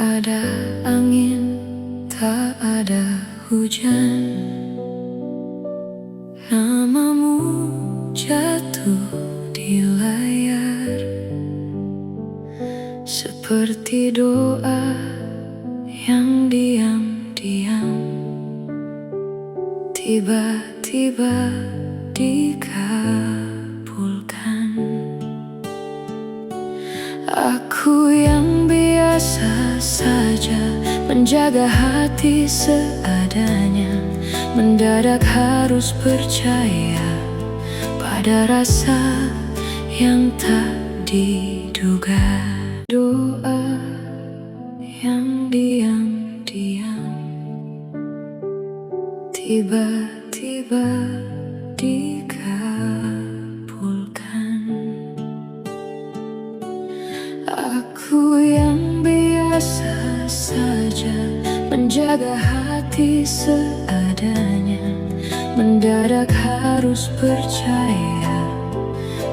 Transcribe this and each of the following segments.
ada angin, tak ada hujan. Namamu jatuh di layar, seperti doa yang diam-diam tiba-tiba dikabulkan. Aku yang biasa saja menjaga hati seadanya, mendadak harus percaya pada rasa yang tak diduga. Doa yang diam-diam tiba-tiba dikabulkan. Aku yang biasa saja menjaga hati seadanya, mendadak harus percaya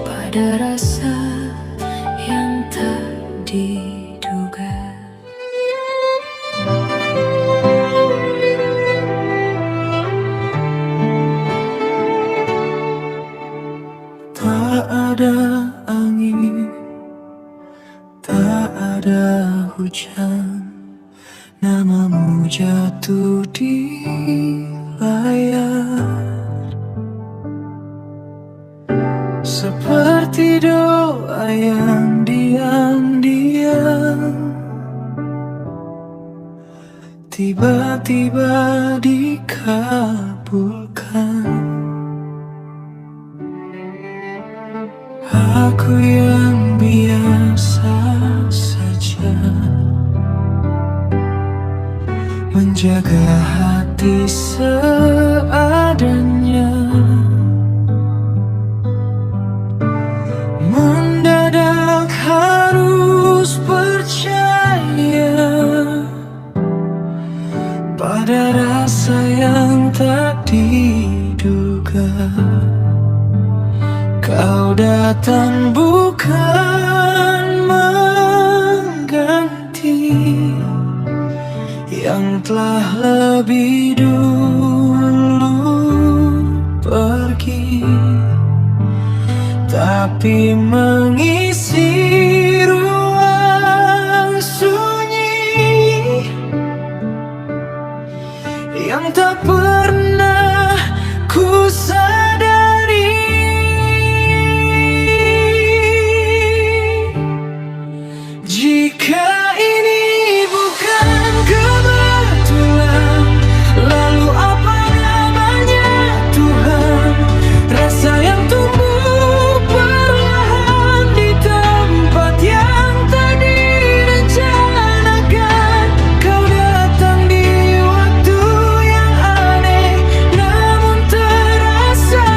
pada rasa yang tak diduga. Tak ada angin, tak ada hujan, namamu jatuh di layar, seperti doa yang diam-diam tiba-tiba dikabulkan. Aku yang biasa saja menjaga hati seadanya, mendadak harus percaya pada rasa yang tak diduga. Kau datang bukan mengganti yang telah lebih dulu pergi, tapi mengisi ruang sunyi yang tak pernah ku sadari. Jika ini bukan kebetulan, lalu apa namanya Tuhan? Rasa yang tumbuh perlahan di tempat yang tak direncanakan. Kau datang di waktu yang aneh, namun terasa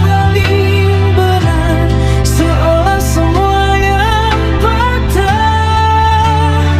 paling benar, seolah semua yang patah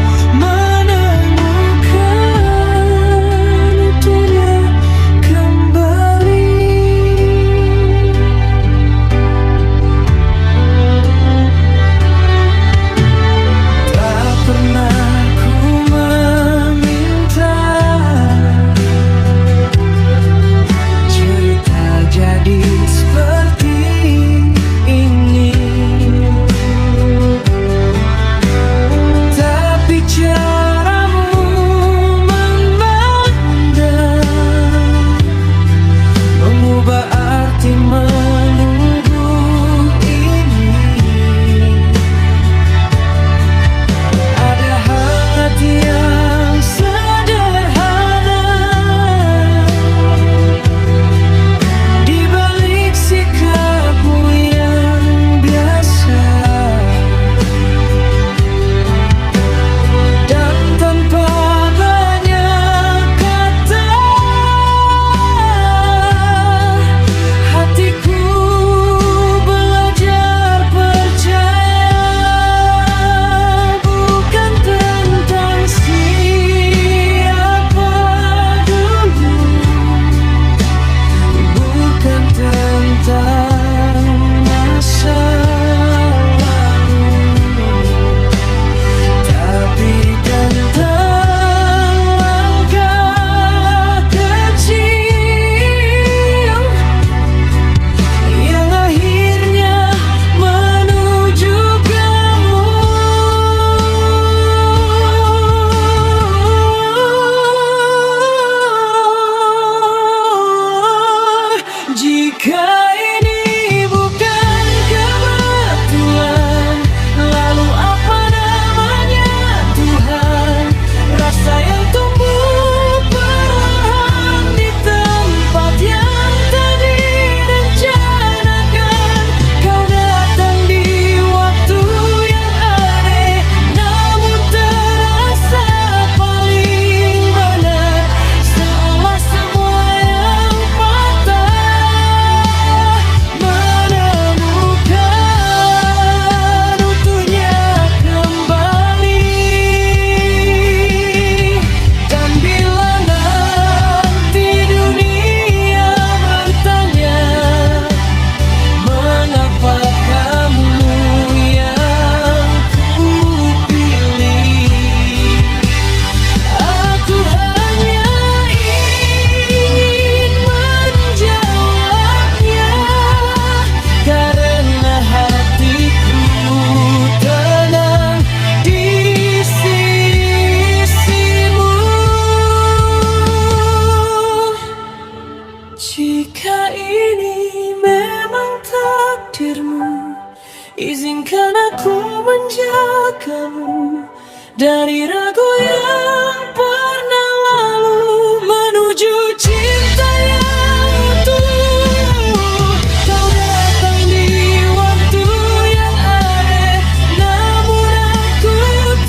lagu yang pernah lalu menuju cinta yang utuh. Kau datang di waktu yang aneh, namun aku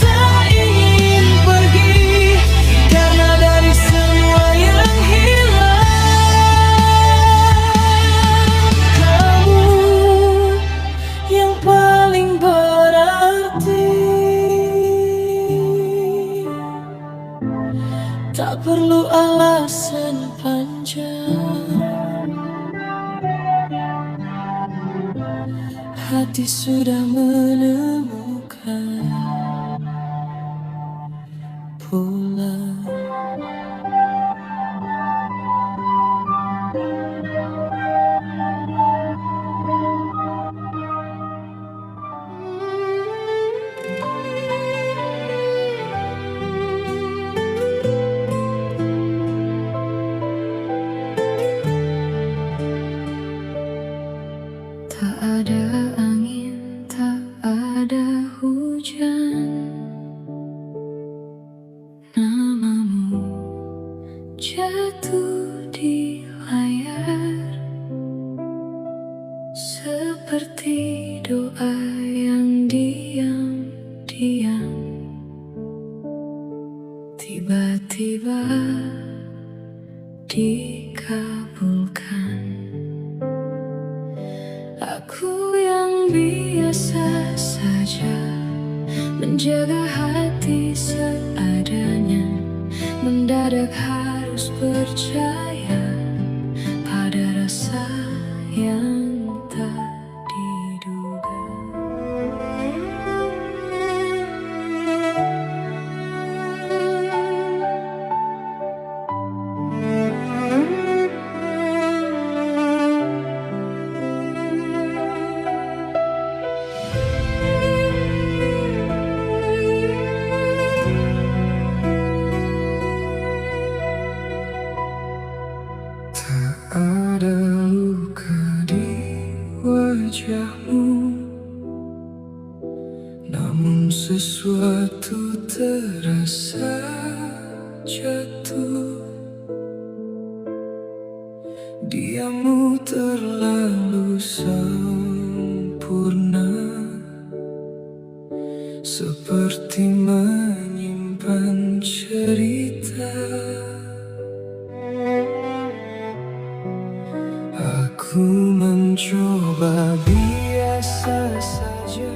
tak ingin pergi, karena dari semua yang hilang, kamu yang paling berarti. Tak perlu alasan panjang, hati sudah menemukan pulang. Tak ada angin, tak ada hujan, namamu jatuh di layar, seperti doa yang diam-diam tiba-tiba dikabulkan. Aku yang biasa saja menjaga hati seadanya, mendadak harus percaya pada rasa yang tak diduga. Ada luka di wajahmu, namun sesuatu terasa jatuh. Diammu terlalu sempurna, seperti menyimpan cerita. Aku mencoba biasa saja,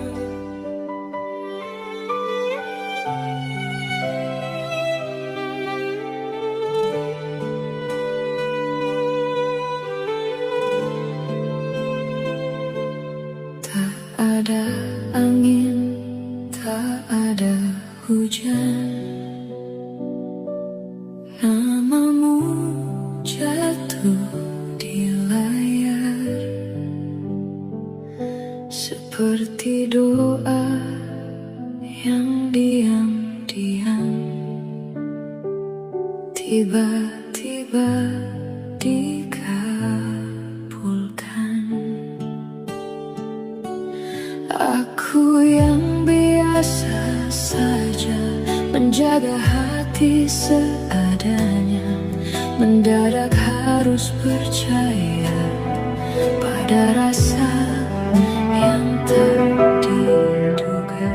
Tak ada angin, tak ada hujan, namamu jatuh di layar, seperti doa yang diam-diam tiba-tiba dikabulkan. Aku yang biasa saja menjaga hati seadanya, mendadak harus percaya pada rasa yang tak diduga.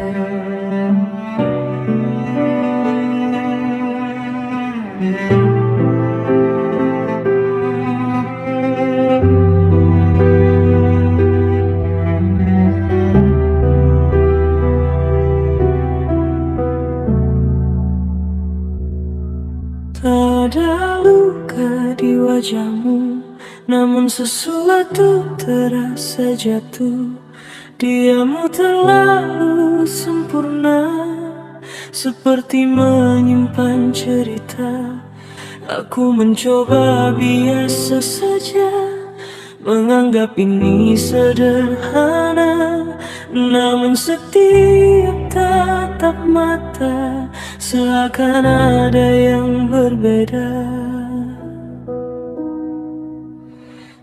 tak ada luka di wajahmu, namun sesuatu terasa jatuh. Diammu terlalu sempurna, seperti menyimpan cerita. Aku mencoba biasa saja, menganggap ini sederhana, namun setiap tatap mata seakan ada yang berbeda.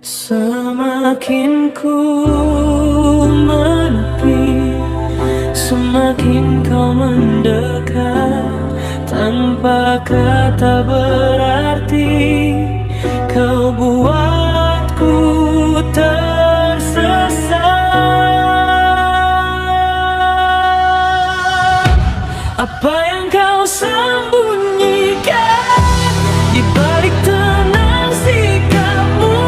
Semakin ku menepi, semakin kau mendekat. tanpa kata berarti. Kau buatku tersesat. Apa yang kau sembunyikan di balik tenang sikapmu?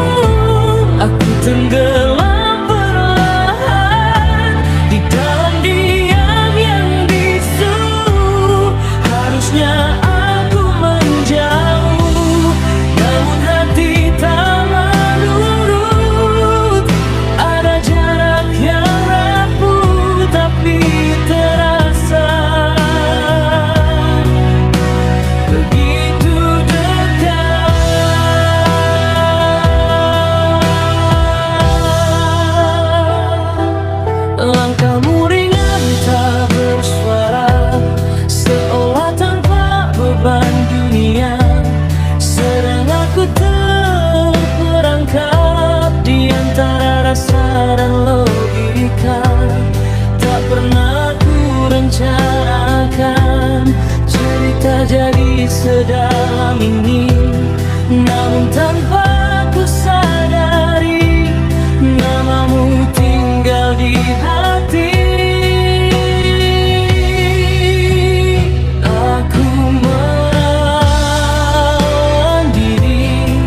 Aku tenggelam perlahan di dalam diam yang bisu. Harusnya aku menjauh, namun hati tak menurut. Ada jarak yang rapuh tapi terasa begitu dekat. Langkahmu ringan tak bersuara, seolah tanpa beban dunia. Sedang aku terperangkap di antara rasa dan logika. Tak pernah ku rencanakan cerita jadi sedalam ini, namun tanpa ku sadari namamu tinggal di hati. Aku menahan diri,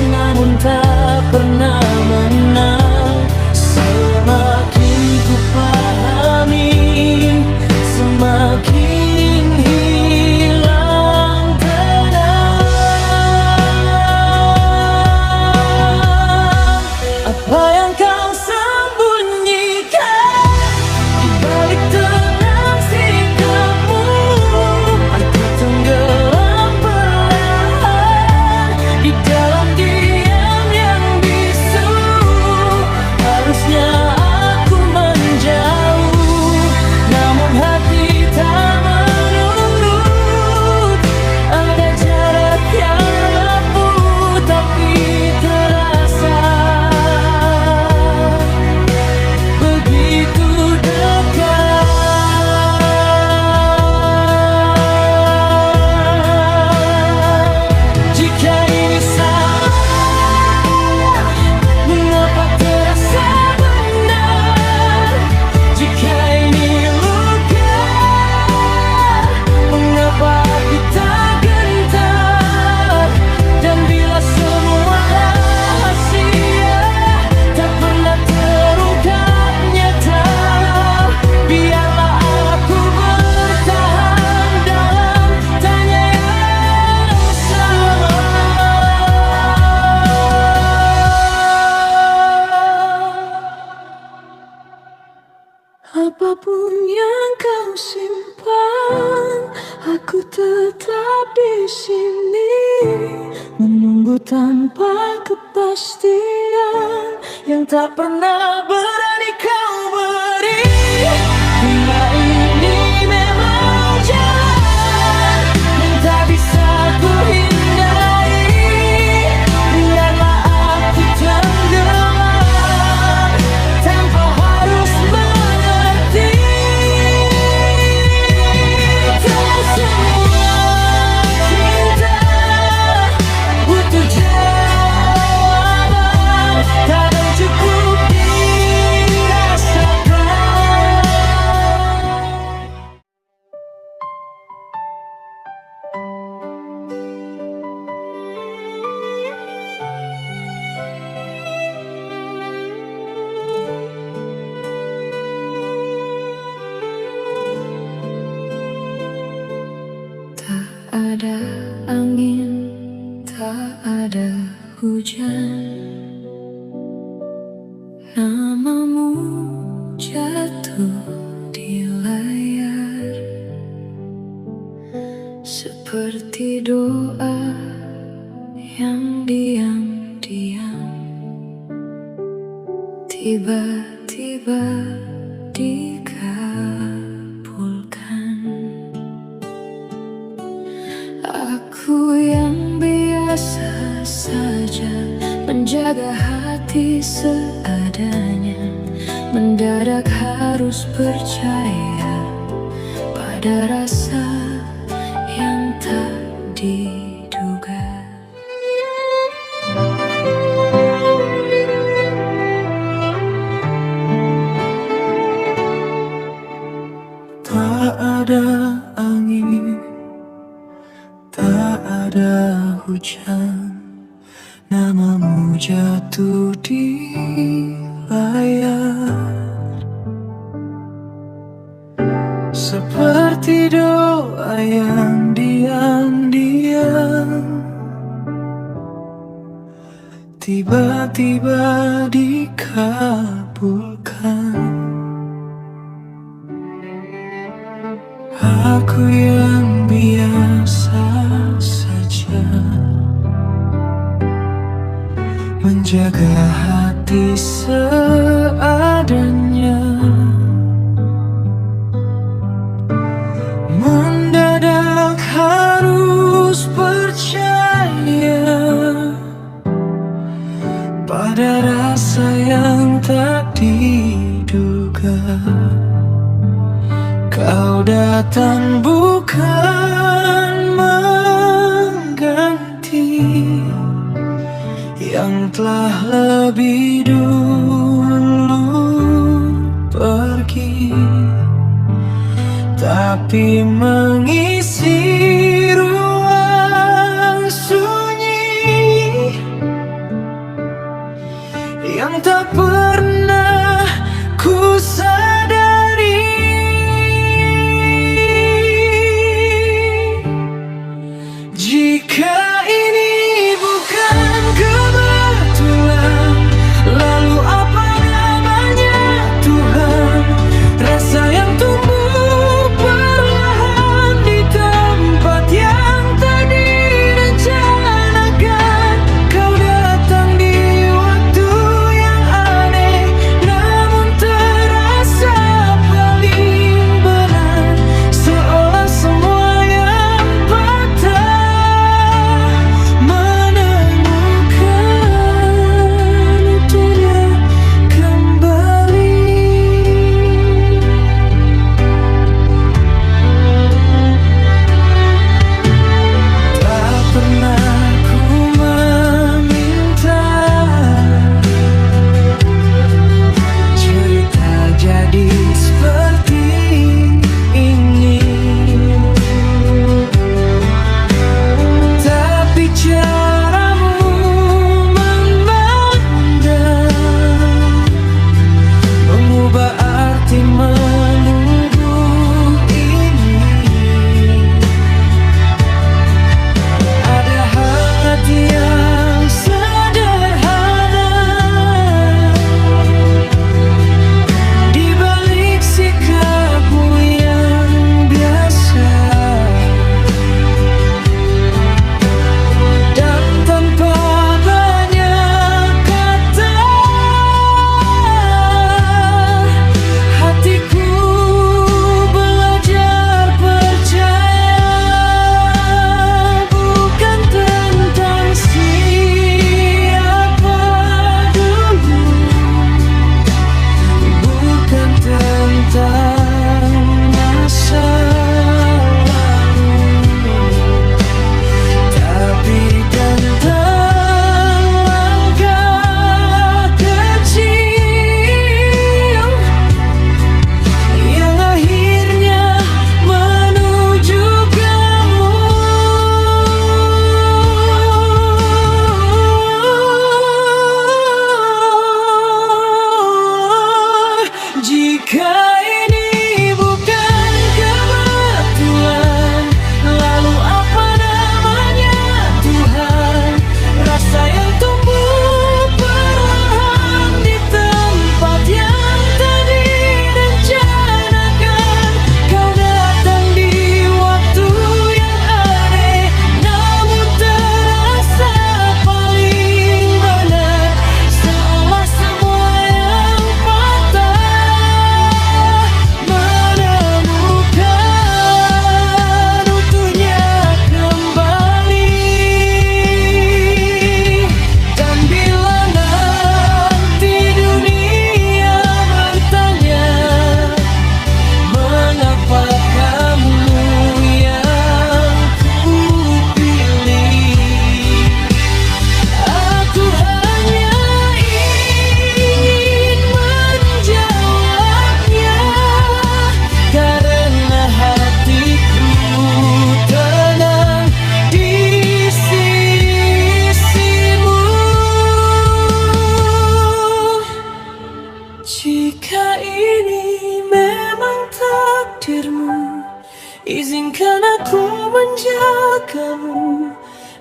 namun tak pernah menang. Semakin ku pahami, semakin hilang tenang. Apa yang kau sembunyikan di balik tenang sikapmu? Aku tenggelam perlahan di dalam diam yang bisu. Harusnya aku menjauh, namun hati tak menurut. Ada jarak yang rapuh tapi terasa begitu dekat. Jika ini salah, mengapa terasa benar? Jika ini luka, mengapa aku tak gentar? Dan bila semua rahasia tak pernah terungkap nyata, biarlah aku bertahan dalam tanya yang sama. Apapun yang kau simpan, aku tetap di sini menunggu tanpa kepastian yang tak pernah berani kau beri. Bila ini memang jalan yang tak bisa ku hindari, biarlah aku tenggelam tanpa harus mengerti. Tak semua cinta butuh jawaban, kadang cukup dirasakan. Tak ada angin, tak ada hujan, namamu jatuh di layar seperti doa yang diam-diam tiba-tiba dikabulkan. Aku yang biasa saja menjaga hati seadanya, mendadak harus percaya pada rasa yang tak diduga. Tak ada angin, tak ada hujan, namamu jatuh di layar. Seperti doa yang diam-diam tiba-tiba dikabulkan. Aku yang biasa saja menjaga hati seadanya, mendadak harus percaya pada rasa yang tak diduga. Kau datang bukan mengganti yang telah lebih menjagamu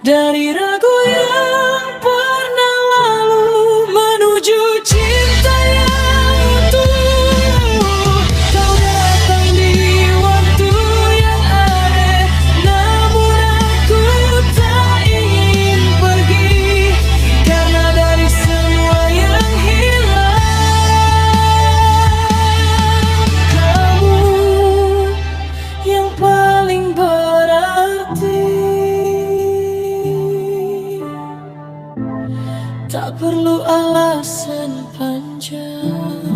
dari ragu yang pernah lalu menuju cinta yang utuh. Kau datang di waktu yang ada, namun aku tak ingin pergi, karena dari semua yang hilang, kamu yang paling berarti. Tak perlu alasan panjang,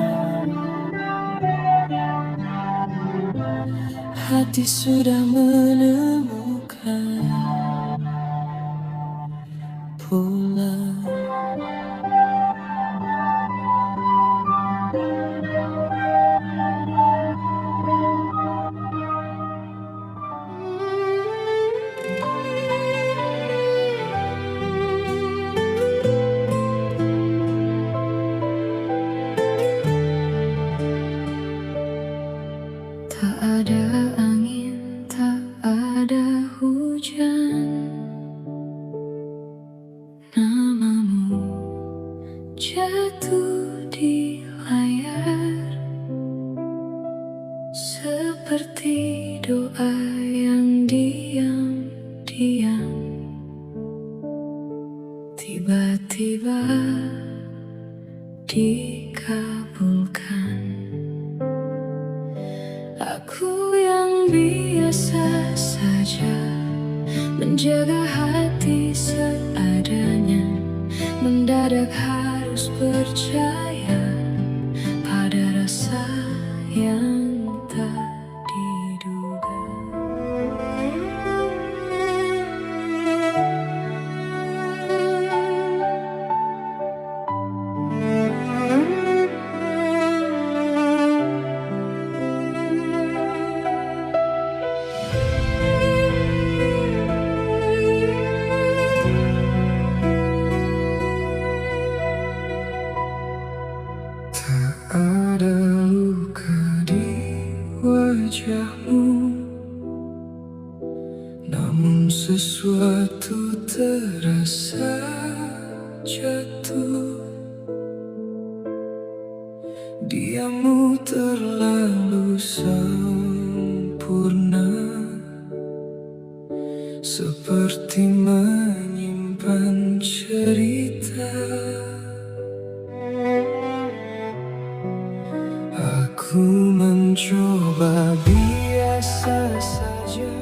hati sudah menemukan pulang. Tak ada angin, tak ada hujan, namamu jatuh di layar, seperti doa yang diam-diam tiba-tiba dikabulkan. Aku yang biasa saja menjaga hati seadanya, mendadak harus percaya pada rasa yang tak diduga. Ada luka di wajahmu, namun sesuatu terasa jatuh. Diammu terlalu sempurna, seperti menyimpan cerita. Aku mencoba biasa saja,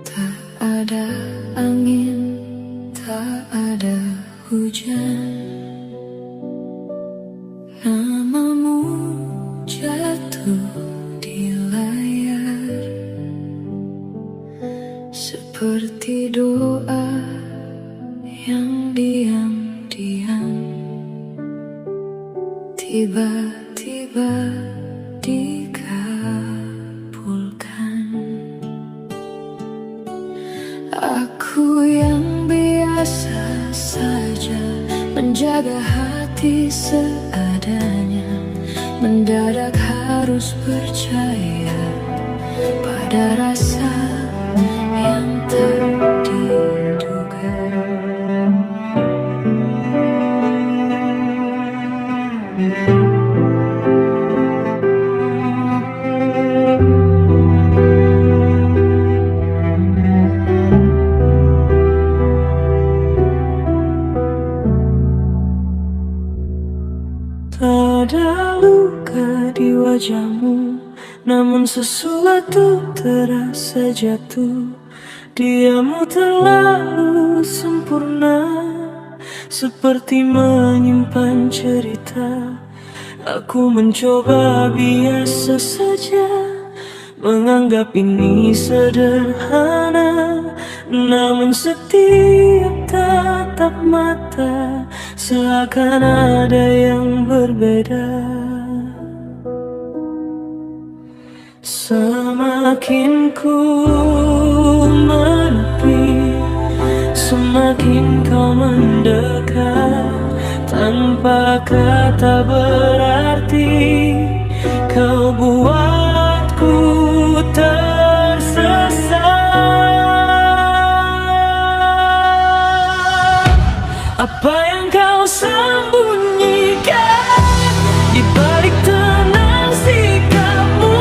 Tak ada angin, tak ada hujan, namamu jatuh di layar, seperti doa yang diam-diam tiba-tiba dikabulkan. Aku yang biasa saja menjaga hati seadanya, mendadak harus percaya pada rasa yang tak diduga. tak ada luka di wajahmu, namun sesuatu terasa jatuh. Diammu terlalu sempurna, seperti menyimpan cerita. Aku mencoba biasa saja, menganggap ini sederhana, namun setiap tatap mata seakan ada yang berbeda. Semakin ku menepi, semakin kau mendekat. Tanpa kata berarti kau buatku tersesat. Apa yang kau sembunyikan di balik tenang sikapmu?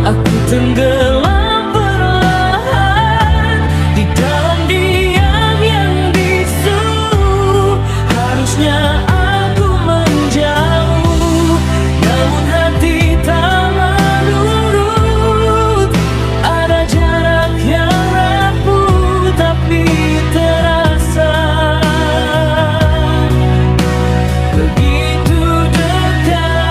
Aku tenggelam perlahan di dalam diam yang bisu. Harusnya aku menjauh, namun hati tak menurut. Ada jarak yang rapuh tapi terasa begitu dekat.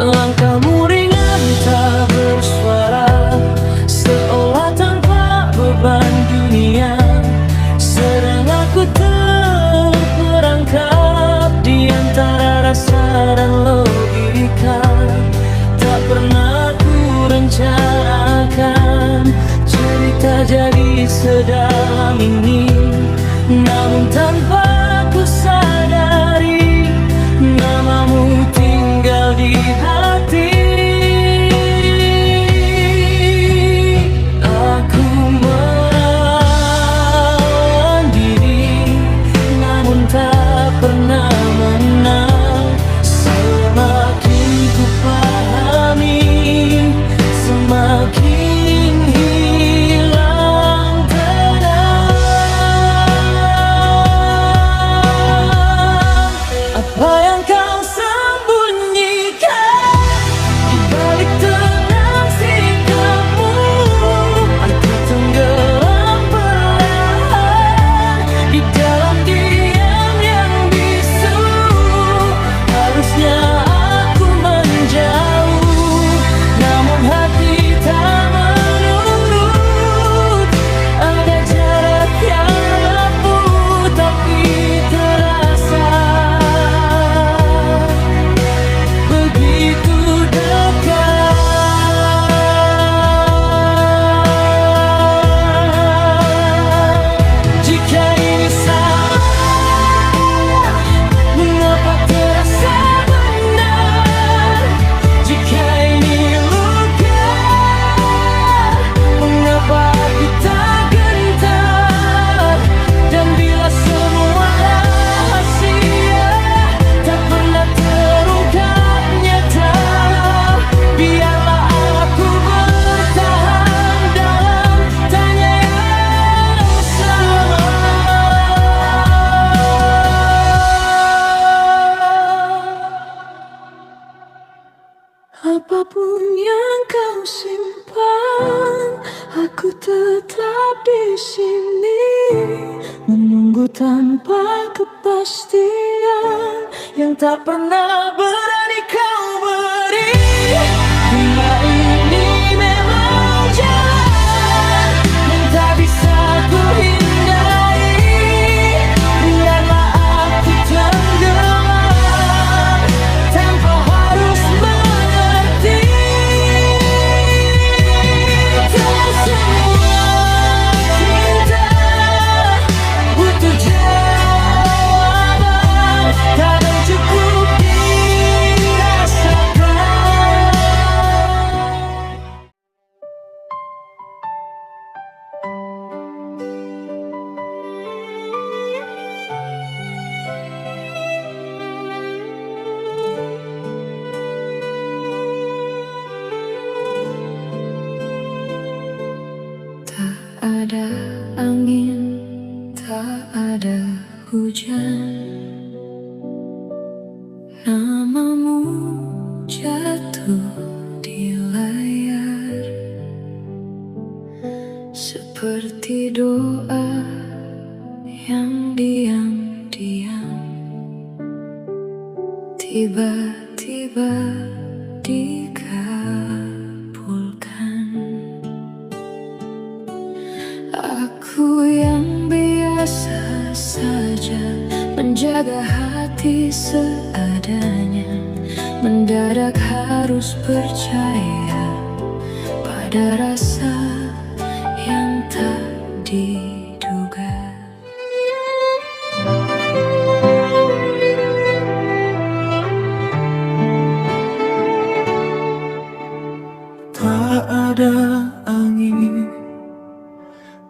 Langkahmu ringan tak bersuara, seolah tanpa beban dunia. Sedang aku terperangkap di antara rasa dan logika. Tak pernah ku rencanakan cerita jadi sedalam ini, namun tanpa ku sadari namamu tinggal di hati. Aku melawan diri, namun tak pernah menang. Semakin ku pahami, semakin hilang tenang. Apa yang kau sembunyikan di balik tenang sikapmu? Aku tenggelam perlahan di dalam diam yang bisu. Harusnya aku menjauh, namun hati tak menurut. Ada jarak yang rapuh tapi terasa begitu dekat. Jika ini salah, mengapa terasa benar? Jika ini luka, mengapa aku tak gentar? Dan bila semua rahasia tak pernah terungkap nyata, biarlah aku bertahan dalam tanya yang sama. Apapun yang kau simpan, aku tetap di sini menunggu tanpa kepastian yang tak pernah berani kau beri. Bila ini memang jalan yang tak bisa ku hindari, biarlah aku tenggelam tanpa harus mengerti. Tak semua cinta butuh jawaban, kadang cukup dirasakan. Tak ada angin, tak ada hujan, namamu jatuh di layar seperti doa yang diam-diam tiba-tiba dikabulkan. Aku yang biasa saja menjaga hati seadanya, mendadak harus percaya Ada rasa yang tak diduga. Tak ada angin,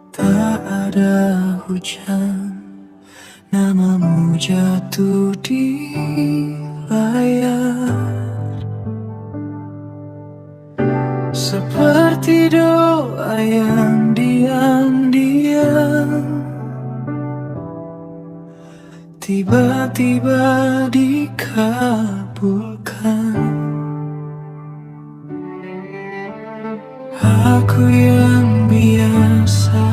tak ada hujan, namamu jatuh di layar. Seperti doa yang diam-diam tiba-tiba dikabulkan. Aku yang biasa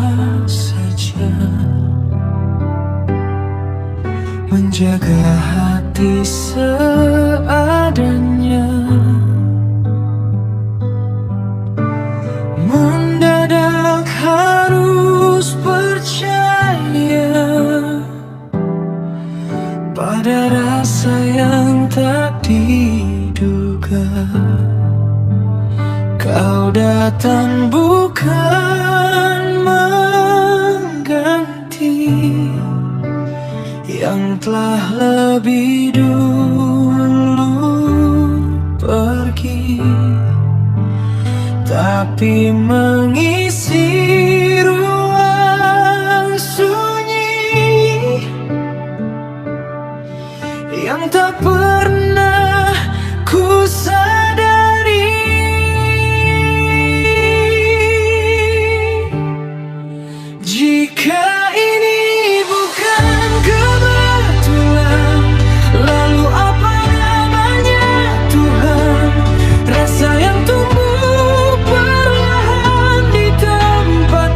saja menjaga hati seadanya. Mendadak harus percaya pada rasa yang tak diduga. Kau datang bukan mengganti yang telah lebih dulu pergi, tapi mengisi ruang sunyi yang tak pernah ku sadari. Jika ini bukan kebetulan, lalu apa namanya Tuhan? Rasa yang tumbuh perlahan di tempat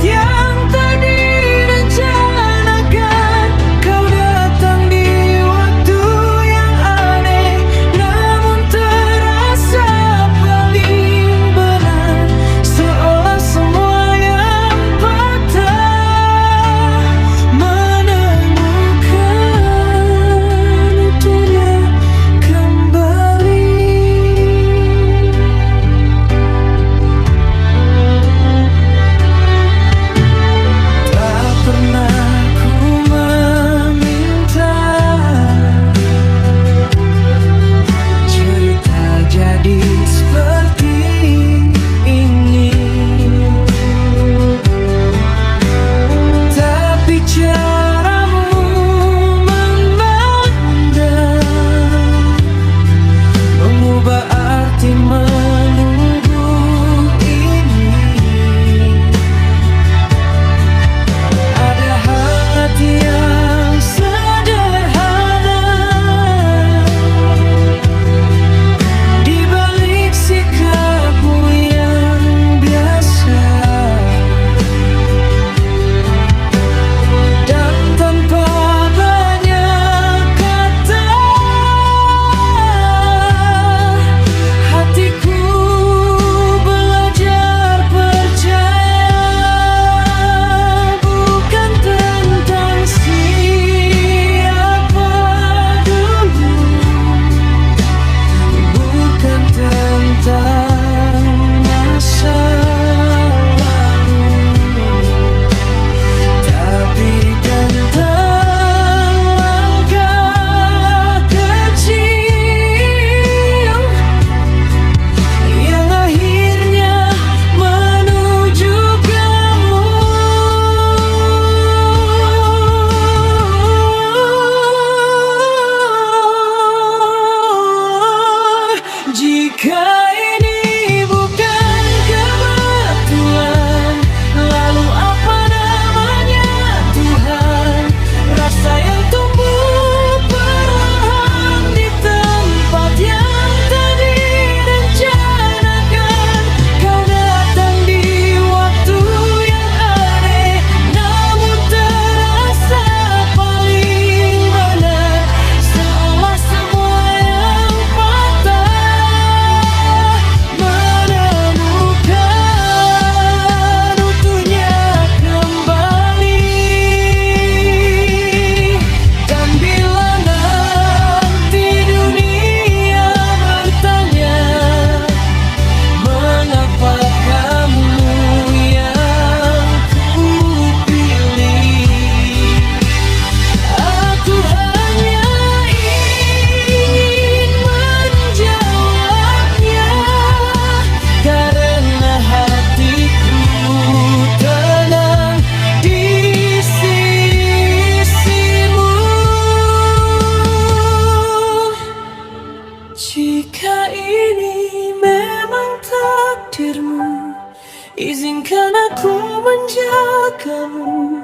Izinkan aku menjagamu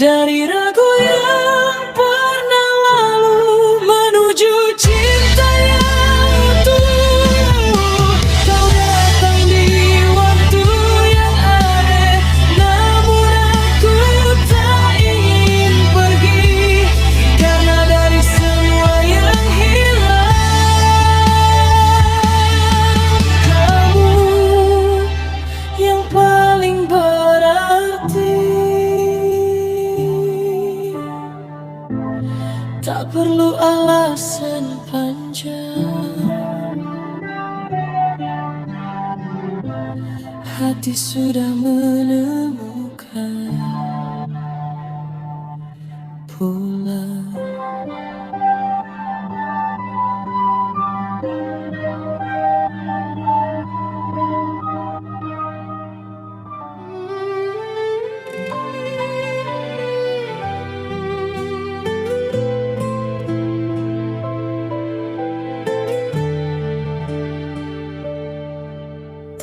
dari ragu yang pernah lalu, menuju cinta yang utuh. Kau datang di waktu yang aneh, namun aku tak ingin pergi, karena dari semua yang hilang, kamu yang paling berarti. Tak perlu alasan panjang, hati sudah menemukan pulang.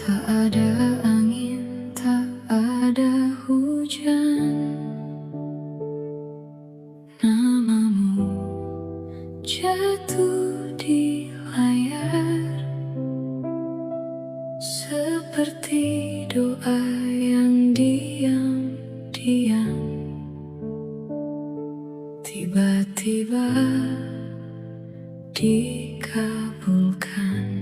Tak ada angin, tak ada hujan, namamu jatuh di layar, seperti doa yang diam-diam tiba-tiba dikabulkan.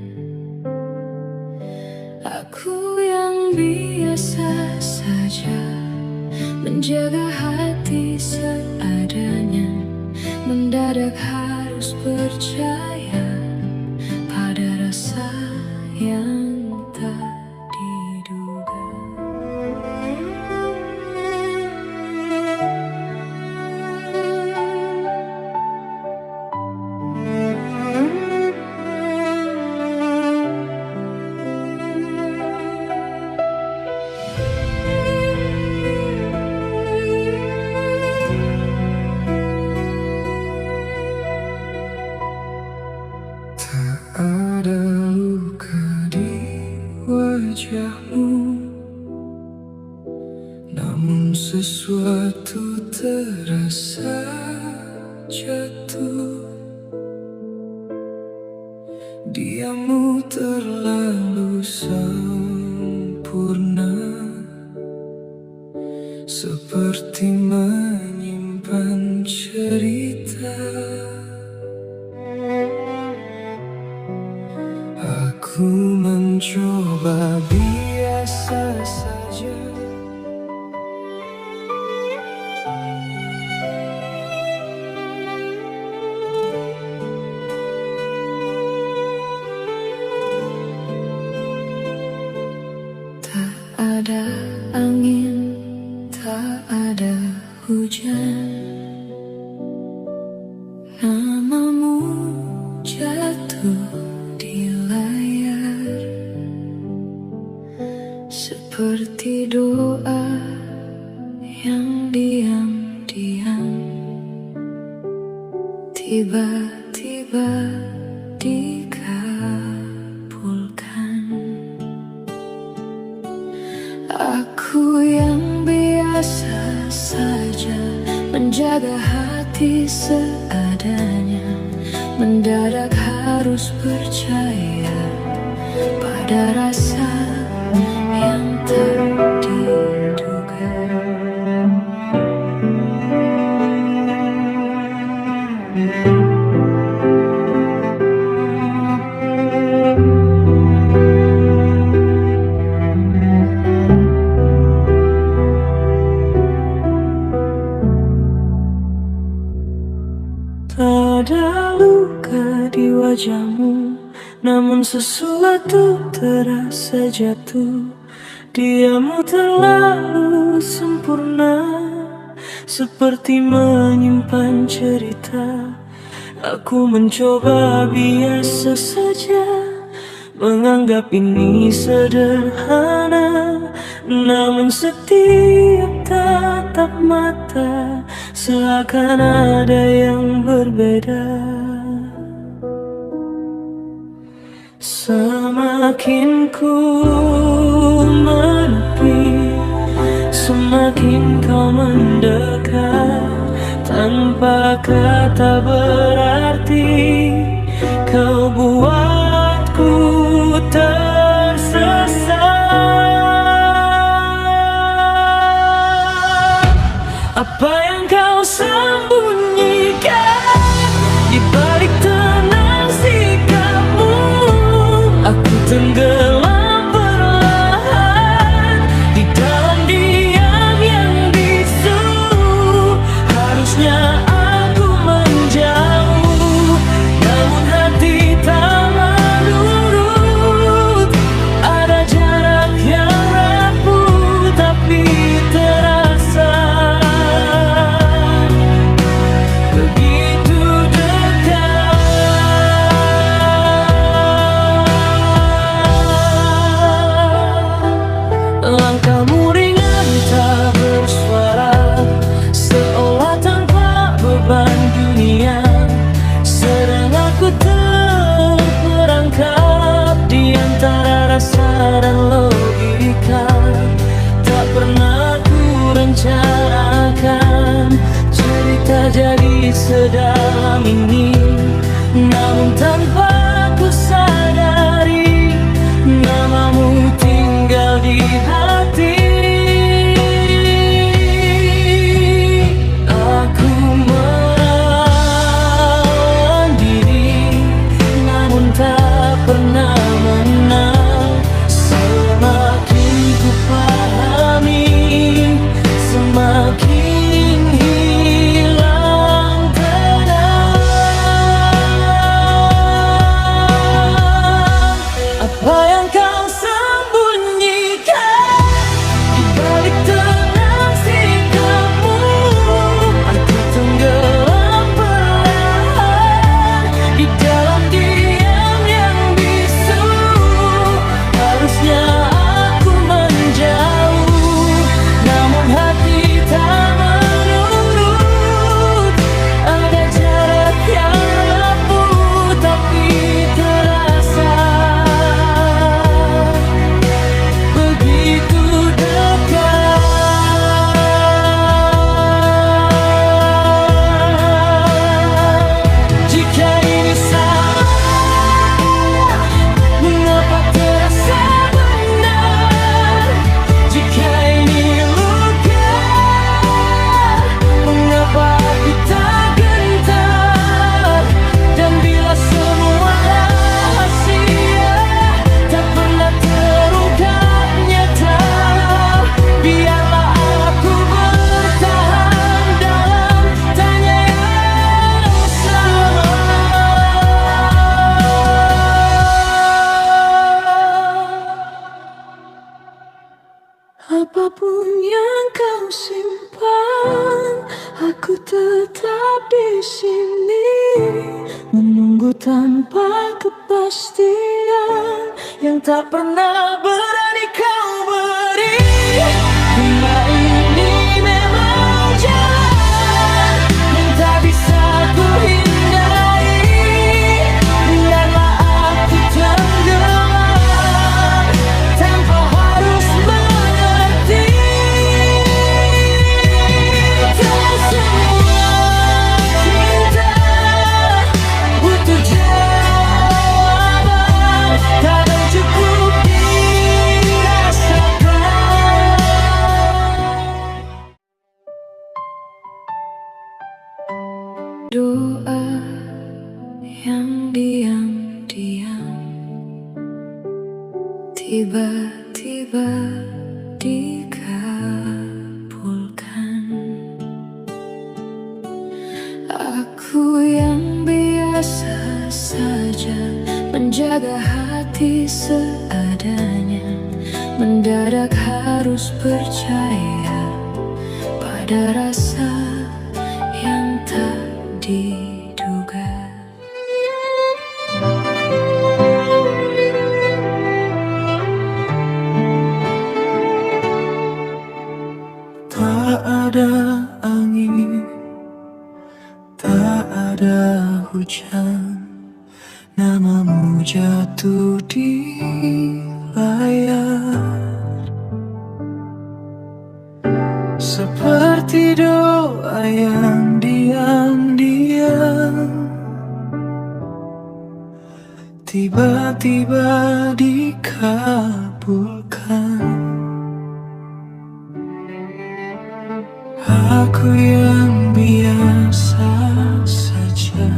Aku yang biasa saja menjaga hati seadanya, mendadak harus percaya pada rasa yang tak diduga. Ada luka di wajahmu, namun sesuatu terasa jatuh. Diammu terlalu sempurna, seperti menyimpan cerita. Aku mencoba biasa saja, Tak ada angin, tak ada hujan, namamu jatuh di layar, seperti doa yang diam-diam tiba-tiba dikabulkan. Aku yang biasa saja menjaga hati seadanya, mendadak harus percaya pada rasa yang tak diduga. tak ada luka di wajahmu, namun sesuatu terasa jatuh. Diammu terlalu sempurna, seperti menyimpan cerita. Aku mencoba biasa saja, menganggap ini sederhana, namun setiap tatap mata seakan ada yang berbeda. Semakin ku menepi, Apa kata berarti kau buatku tersesat? Apa yang kau sembunyikan di balik tenang sikapmu? Aku tenggelam perlahan di dalam diam yang bisu. Harusnya aku menjauh, namun hati tak menurut. Ada jarak yang rapuh tapi terasa begitu dekat. Langkahmu ringan tak bersuara, seolah tanpa beban dunia. Sedang aku terperangkap di antara rasa dan logika. Tak pernah ku rencanakan cerita jadi sedalam ini, namun tanpa ku sadari namamu tinggal di hati. Aku melawan diri, namun tak pernah menang. Semakin ku pahami, semakin hilang tenang. Apa yang kau sembunyikan di balik tenang sikapmu? Aku tenggelam perlahan di dalam diam yang bisu. Harusnya aku menjauh, namun hati tak menurut. Ada jarak yang rapuh tapi terasa begitu dekat. Jika ini salah, mengapa terasa benar? Jika ini luka, mengapa aku tak gentar? Dan bila semua rahasia tak pernah terungkap nyata, biarlah aku bertahan dalam tanya yang sama. Apapun yang kau simpan, aku tetap di sini menunggu tanpa kepastian yang tak pernah berani kau beri. Dunia ini memang jalan yang tak bisa ku hindari. Biarlah aku tenggelam tanpa harus mengerti. Tak semua cinta butuh jawaban, kadang cukup dirasakan. Doa yang diam-diam tiba-tiba dikabulkan. Aku yang biasa saja menjaga hati seadanya, mendadak harus percaya pada rasa yang tak diduga. Tak ada angin, tak ada hujan, namamu jatuh di layar. Seperti doa yang diam tiba-tiba dikabulkan. Aku yang biasa saja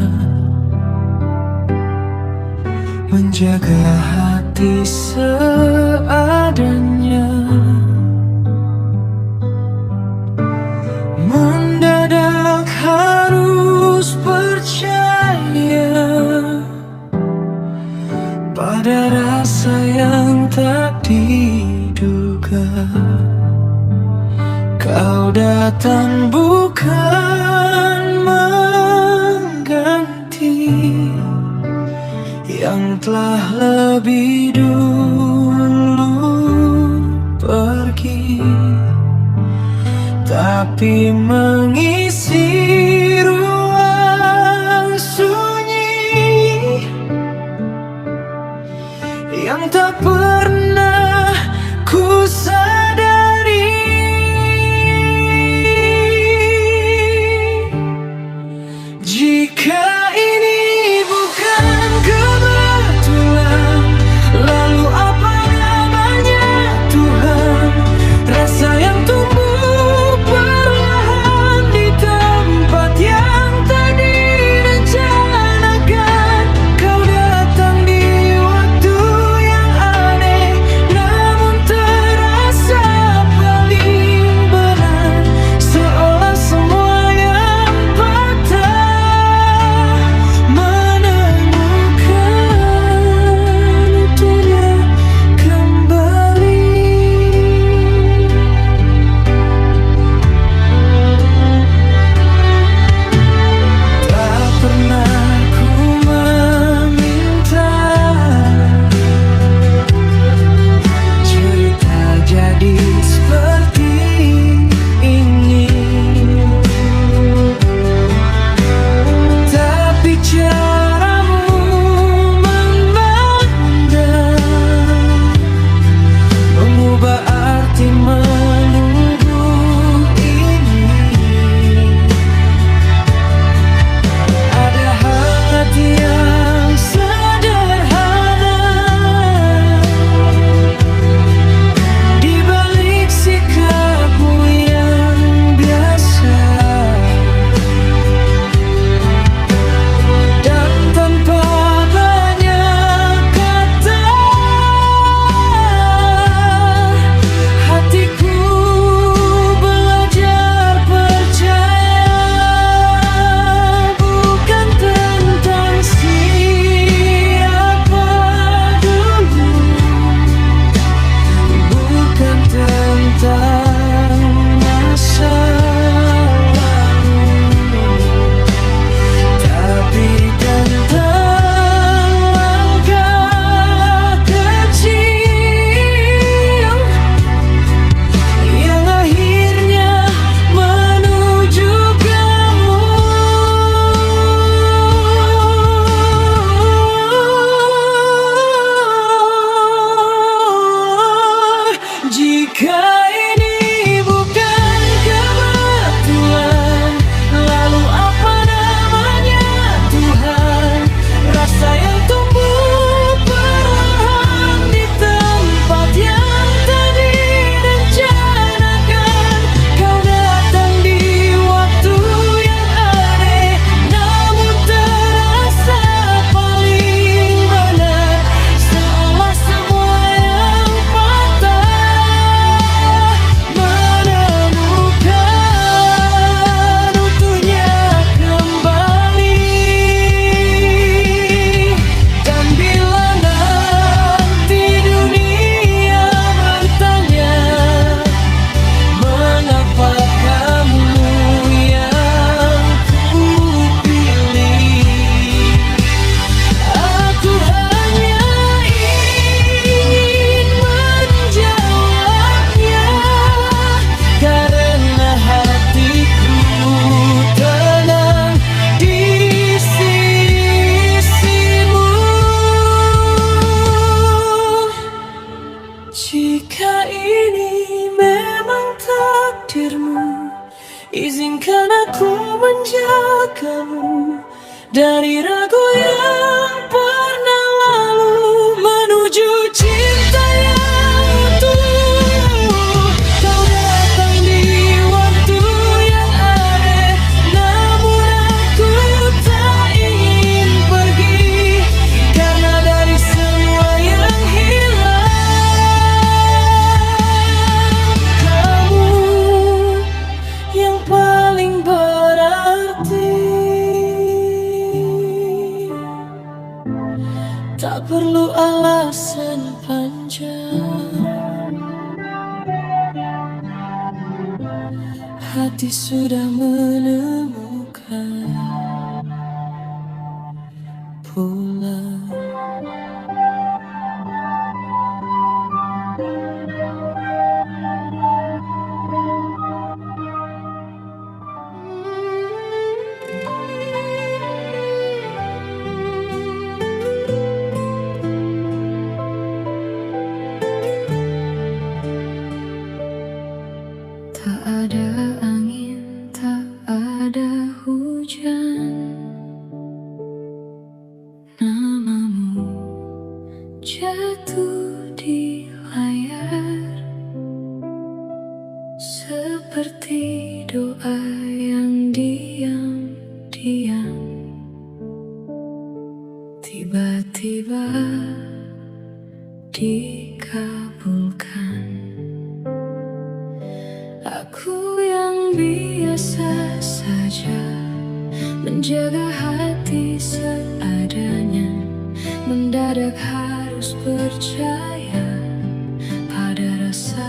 menjaga hati seadanya. Mendadak harus percaya pada rasa yang tak diduga. Kau datang bukan mengganti yang telah lebih dulu pergi, tapi mengisi ruang sunyi yang tak pernah ku sadari. Jika ini bukan kebetulan, lalu apa namanya Tuhan? Rasa yang tumbuh perlahan di tempat yang tak direncanakan. Kau datang di waktu yang aneh, namun terasa paling benar. Seolah semua yang patah menemukan utuhnya kembali. Tak pernah ku meminta cerita jadi seperti ini, tapi caramu memandang mengubah arti menunggu ini. Ada hangat yang sederhana di balik sikapmu yang biasa, dan tanpa banyak kata hatiku belajar percaya. Bukan tentang siapa dulu, bukan tentang masa lalu, tapi tentang langkah kecil yang akhirnya menuju kamu. Jika ini bukan kebetulan, lalu apa namanya Tuhan? Rasa yang tumbuh perlahan di tempat yang tak direncanakan. Kau datang di waktu yang aneh, namun terasa paling benar. Seolah semua yang patah menemukan utuhnya kembali. Dan bila nanti dunia bertanya, mengapa kamu yang ku pilih, aku hanya ingin menjawabnya, karena hatiku tenang di sisimu. Jika ini memang takdirmu, izinkan aku menjagamu dari ragu yang pernah lalu. hati sudah menemukan pulang. Tak ada angin, tak ada hujan, namamu jatuh di layar, seperti doa yang diam-diam tiba-tiba dikabulkan. Aku yang biasa saja menjaga hati seadanya, mendadak harus percaya pada rasa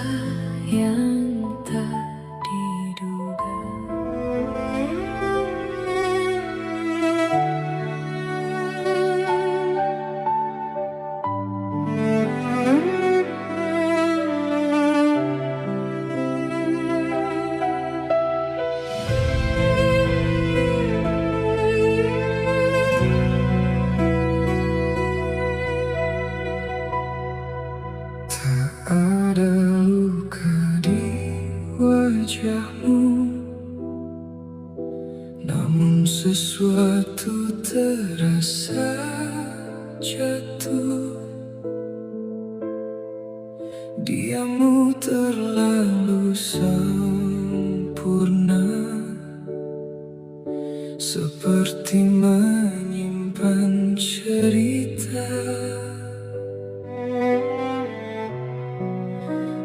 yang tak diduga. Ada luka di wajahmu, namun sesuatu terasa jatuh. Diammu terlalu sempurna, seperti menyimpan cerita.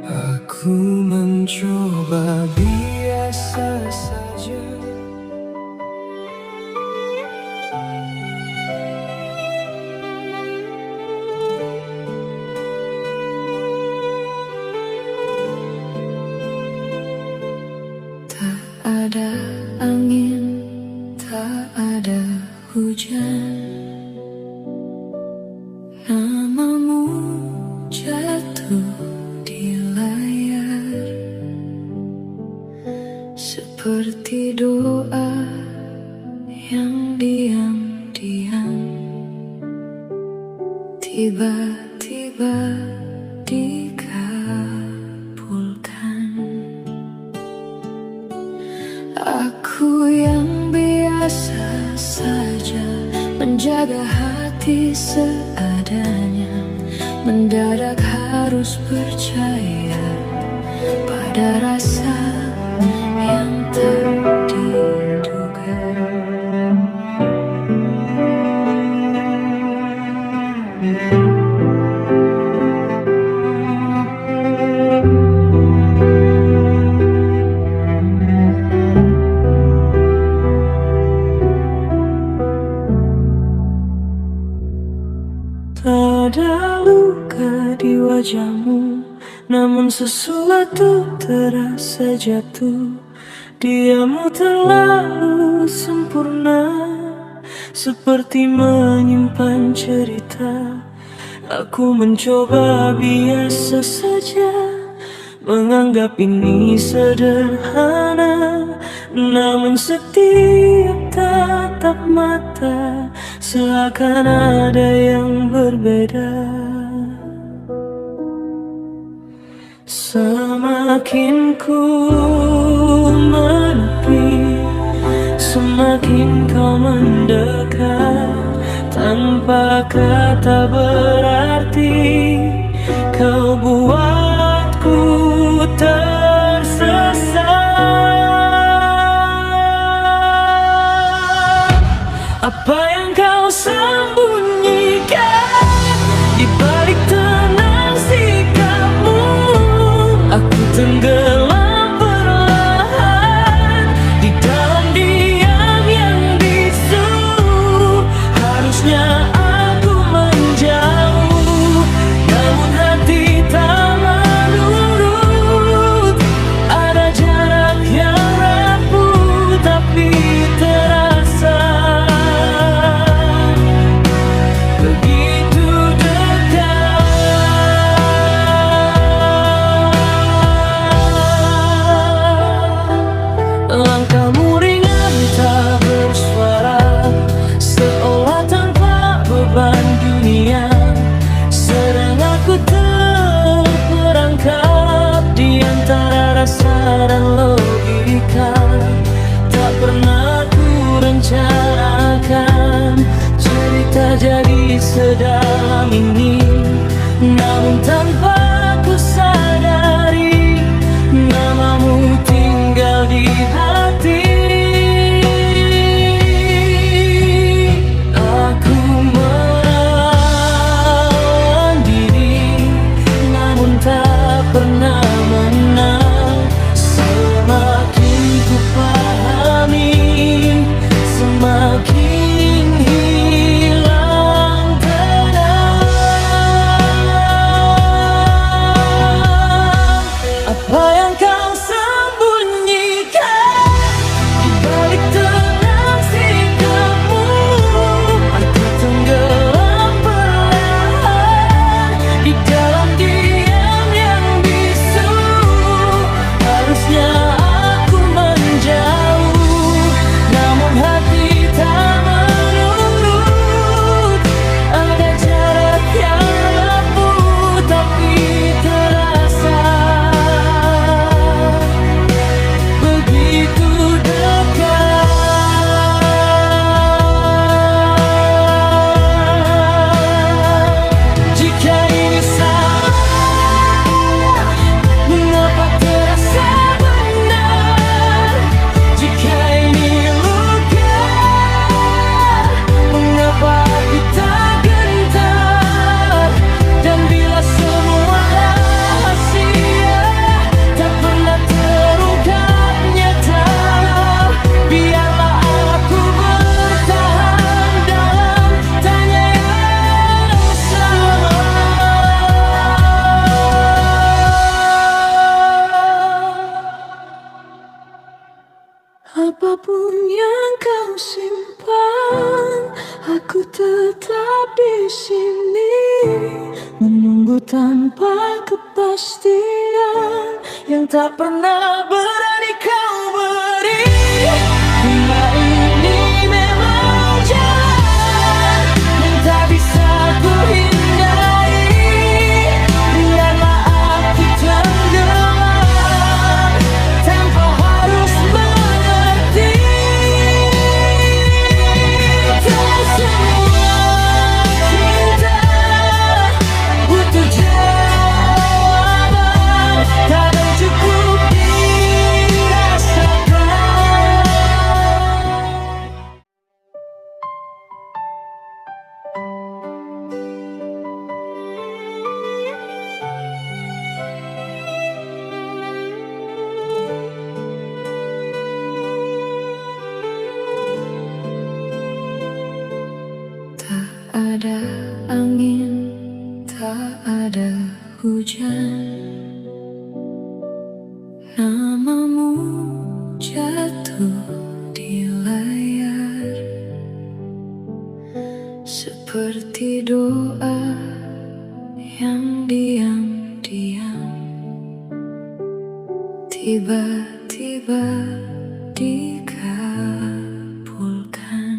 Aku mencoba biasa saja, Tak ada angin, tak ada hujan, namamu jatuh di layar, seperti doa yang diam-diam tiba-tiba dikabulkan. Aku yang biasa saja menjaga hati seadanya, mendadak harus percaya pada rasa yang tak diduga. tak ada luka di wajahmu, namun sesuatu terasa jatuh. Diammu terlalu sempurna, seperti menyimpan cerita. Aku mencoba biasa saja, menganggap ini sederhana, namun setiap tatap mata seakan ada yang berbeda. Semakin ku menepi, semakin kau mendekat. Tanpa kata berarti, kau buatku tersesat. Apa yang kau sembunyikan di balik tenang sikapmu? Aku tenggelam perlahan di dalam diam yang bisu. Harusnya aku menjauh, namun hati tak mau. di antara rasa dan logika. Tak pernah ku rencanakan cerita jadi sedalam ini, namun tanpa ku sadari namamu tinggal di hati. Aku melawan diri, namun tak pernah menang. Semakin ku pahami, semakin hilang tenang. Apa yang kau sembunyikan di balik tenang sikapmu? Aku tenggelam perlahan di dalam diam yang bisu. Harusnya aku menjauh, namun hati tak menurut. Ada jarak yang rapuh tapi terasa begitu dekat. Jika ini salah, mengapa terasa benar? Jika ini luka, mengapa aku tak gentar? Dan bila semua rahasia tak pernah terungkap nyata, biarlah aku bertahan dalam tanya yang sama. Apapun yang kau simpan, aku tetap di sini menunggu tanpa kepastian yang tak pernah berani kau beri. Bila ini memang jalan yang tak bisa ku hindari, biarlah aku tenggelam tanpa harus mengerti. Tak semua cinta butuh jawaban, kadang cukup dirasakan. Tak ada angin, tak ada hujan, namamu jatuh di layar seperti doa yang diam-diam tiba-tiba dikabulkan.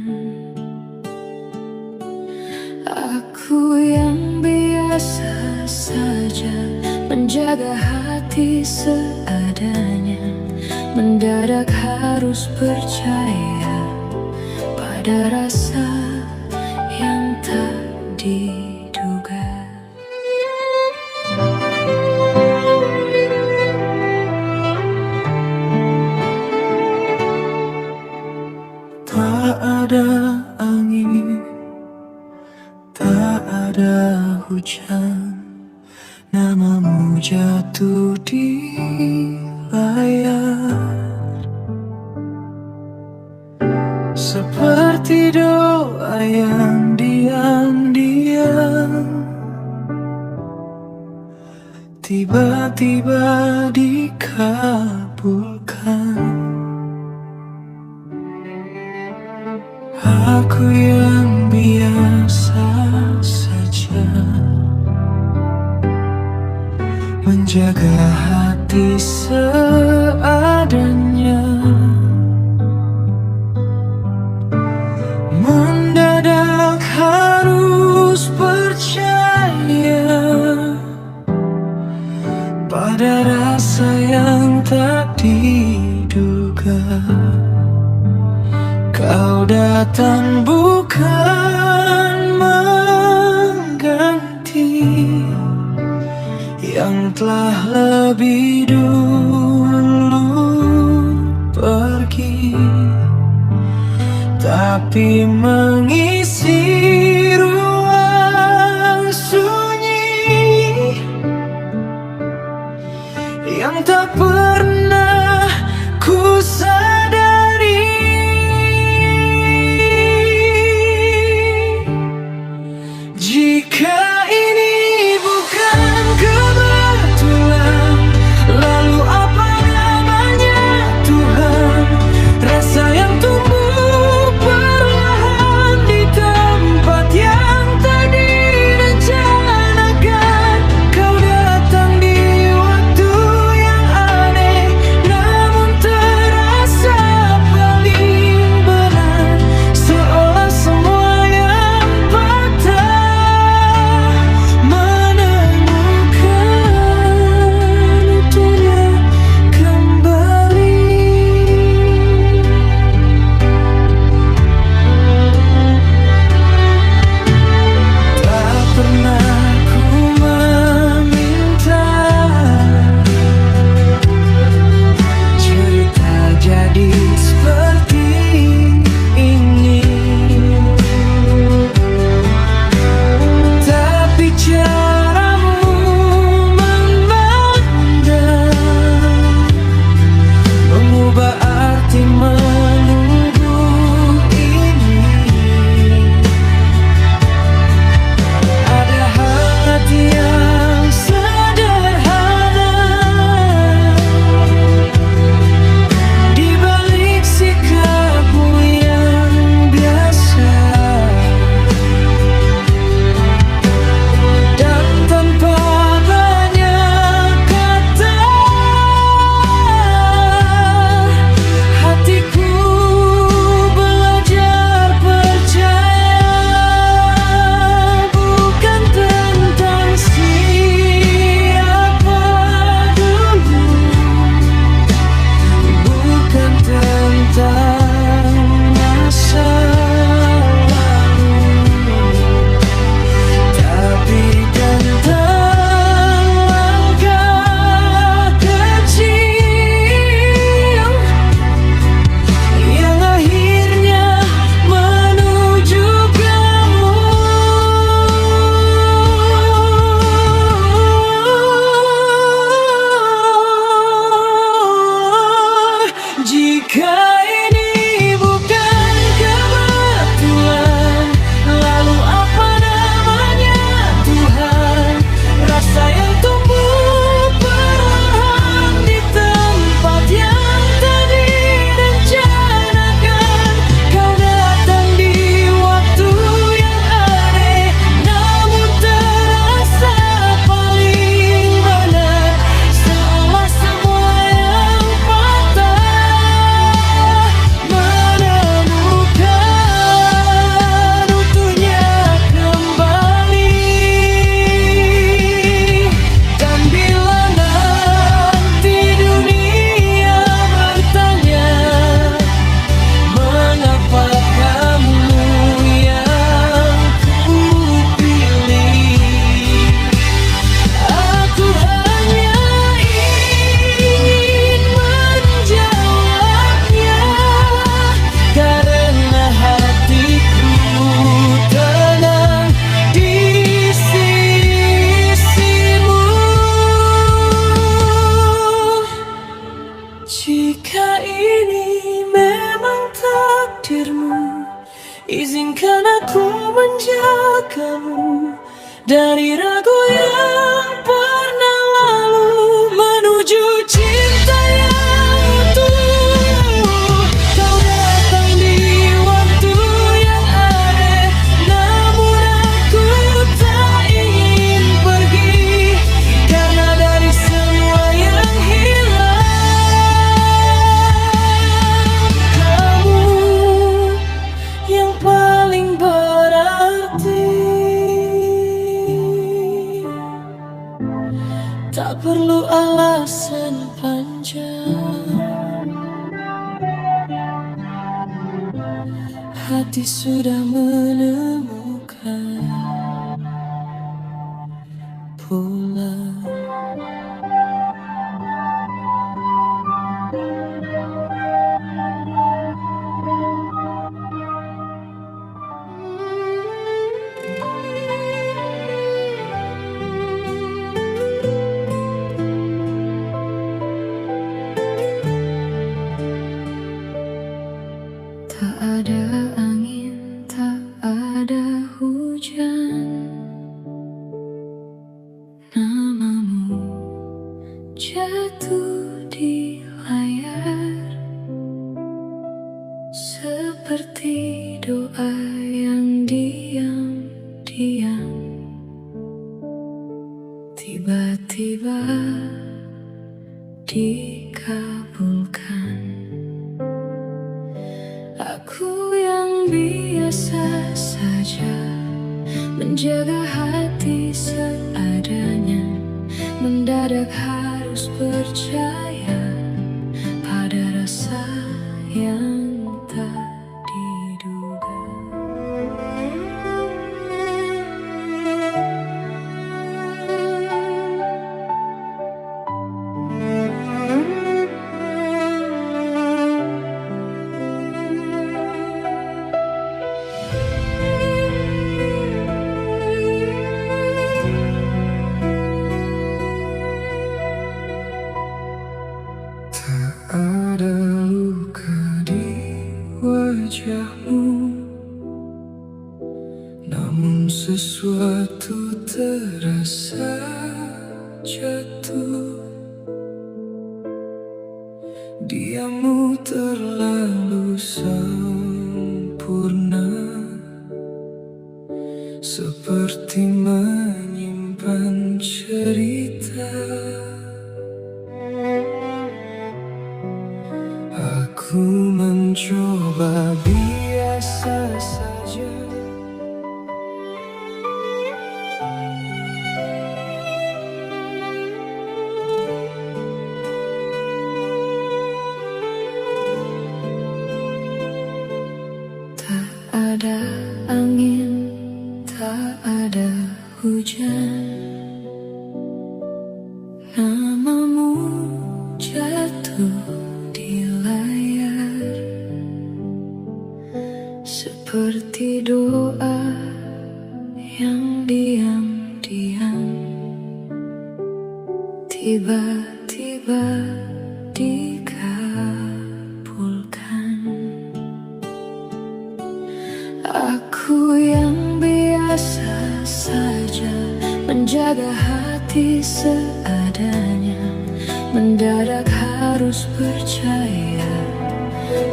Aku yang biasa saja menjaga hati seadanya, mendadak harus percaya pada rasa yang tak diduga. Tak ada angin, tak ada hujan, namamu jatuh di layar seperti doa yang diam-diam tiba-tiba dikabulkan. Aku yang biasa saja menjaga hati seadanya, mendadak harus percaya pada rasa rasa yang tak diduga. Kau datang bukan mengganti yang telah lebih dulu pergi, tapi mengisi ruang sunyi yang tak pernah ku sadari. Jika ini bukan kebetulan, lalu apa namanya Tuhan? Rasa yang tumbuh perlahan di tempat yang tak direncanakan. Kau datang di waktu yang aneh, namun terasa paling benar. Seolah semua yang patah menemukan utuhnya kembali. Tak pernah ku meminta cerita jadi seperti ini, tapi caramu memandang mengubah arti menunggu ini. Ada hangat yang sederhana di balik sikapmu yang biasa, dan tanpa banyak kata hatiku belajar percaya. Bukan tentang siapa dulu, bukan tentang masa lalu, tapi tentang langkah kecil yang akhirnya menuju kamu. Jika ini bukan kebetulan, lalu apa namanya Tuhan? Rasa yang tumbuh perlahan di tempat yang tak direncanakan. Kau datang di waktu yang aneh, namun terasa paling benar. Seolah semua yang patah menemukan utuhnya kembali. Dan bila nanti dunia bertanya, mengapa kamu yang kupilih, aku hanya ingin menjawabnya, karena hatiku tenang di sisimu. Jika ini memang takdirmu, izinkan aku menjagamu dari ragu yang pernah lalu menuju cinta yang utuh. Kau datang di waktu yang aneh, namun aku tak ingin pergi, karena dari semua yang hilang, kamu yang paling berarti. Tak perlu hati sudah menemukan pulang. Tak ada angin, tak ada hujan, namamu jatuh di layar seperti doa yang diam-diam tiba-tiba dikabulkan. Aku yang biasa saja menjaga hati seadanya, mendadak harus percaya pada rasa yang tak diduga. Ada luka di wajahmu, namun sesuatu terasa jatuh. Diammu terlalu sempurna, seperti menyimpan cerita. Aku mencoba biasa saja, Tak ada angin, tak ada hujan, namamu jatuh di layar seperti doa yang diam-diam tiba-tiba dikabulkan. Aku yang biasa saja menjaga hati seadanya, mendadak harus percaya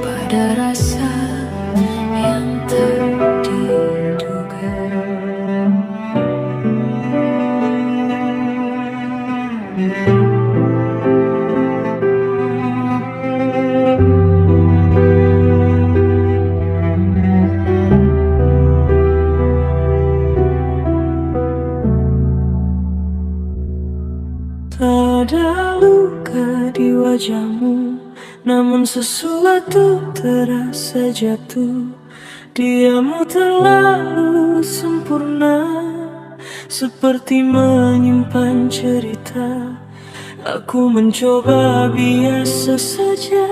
pada rasa yang tak diduga. tak ada luka di wajahmu, namun sesuatu terasa jatuh. Diammu terlalu sempurna, seperti menyimpan cerita. Aku mencoba biasa saja,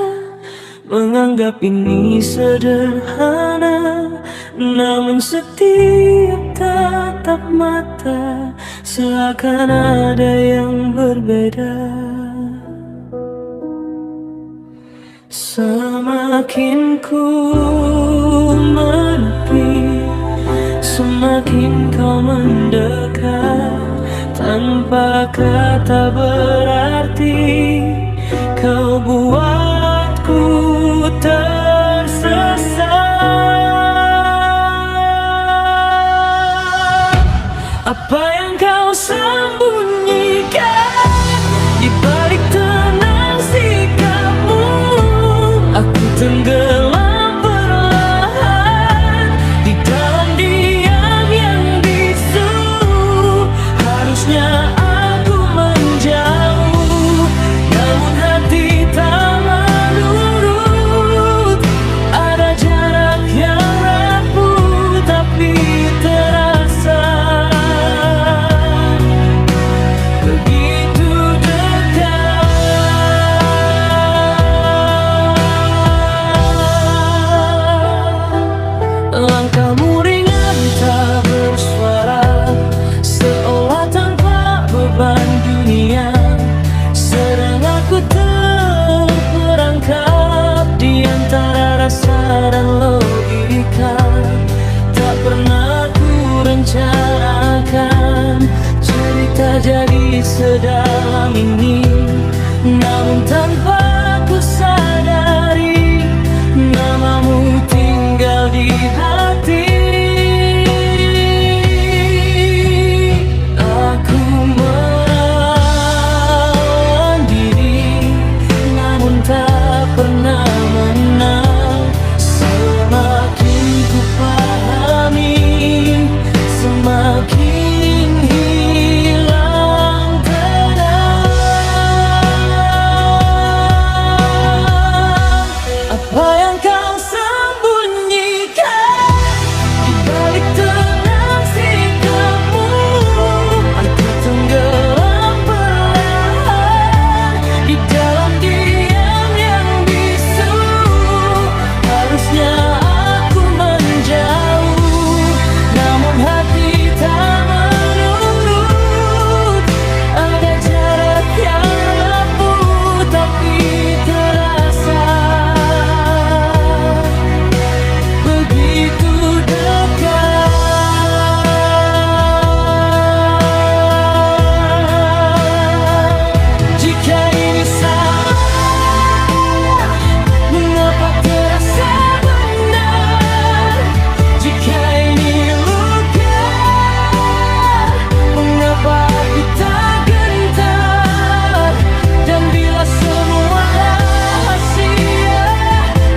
menganggap ini sederhana, namun setiap tatap mata seakan ada yang berbeda. Semakin ku menepi, semakin kau mendekat. Tanpa kata berarti, kau buatku tersesat. Apa yang kau sembunyikan di balik tenang sikapmu? Aku tenggelam perlahan di dalam diam yang bisu. Harusnya aku menjauh, namun hati tak rasa dan logika. Tak pernah ku rencanakan cerita jadi sedalam ini. Namun tanpa ku sadari, namamu tinggal di hati. Aku merawat diri, namun tak pernah menang. Semakin ku pahami, semakin hilang tenang. Apa yang kau sembunyikan di balik tenang sikapmu? Aku tenggelam perlahan di dalam diam yang bisu. Harusnya aku menjauh, namun hati tak menurut. Ada jarak yang rapuh tapi terasa begitu dekat. Jika ini salah, mengapa terasa benar? Jika ini luka, mengapa aku tak gentar? Dan bila semua rahasia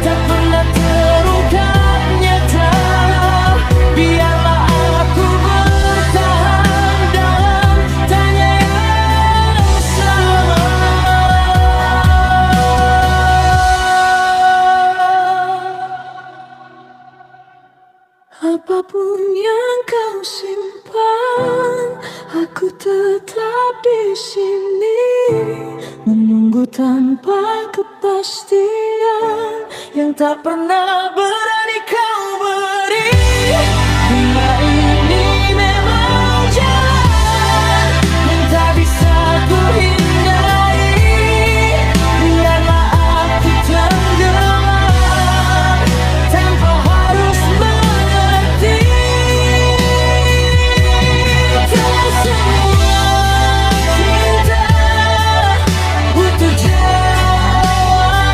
tak pernah terungkap nyata, biarlah aku bertahan dalam tanya yang sama. Apapun yang kau simpan, aku tetap di sini menunggu tanpa kepastian yang tak pernah berani kau beri. Bila ini memang jalan yang tak bisa ku hindari, biarlah aku tenggelam tanpa harus mengerti. Tak semua cinta butuh jawaban,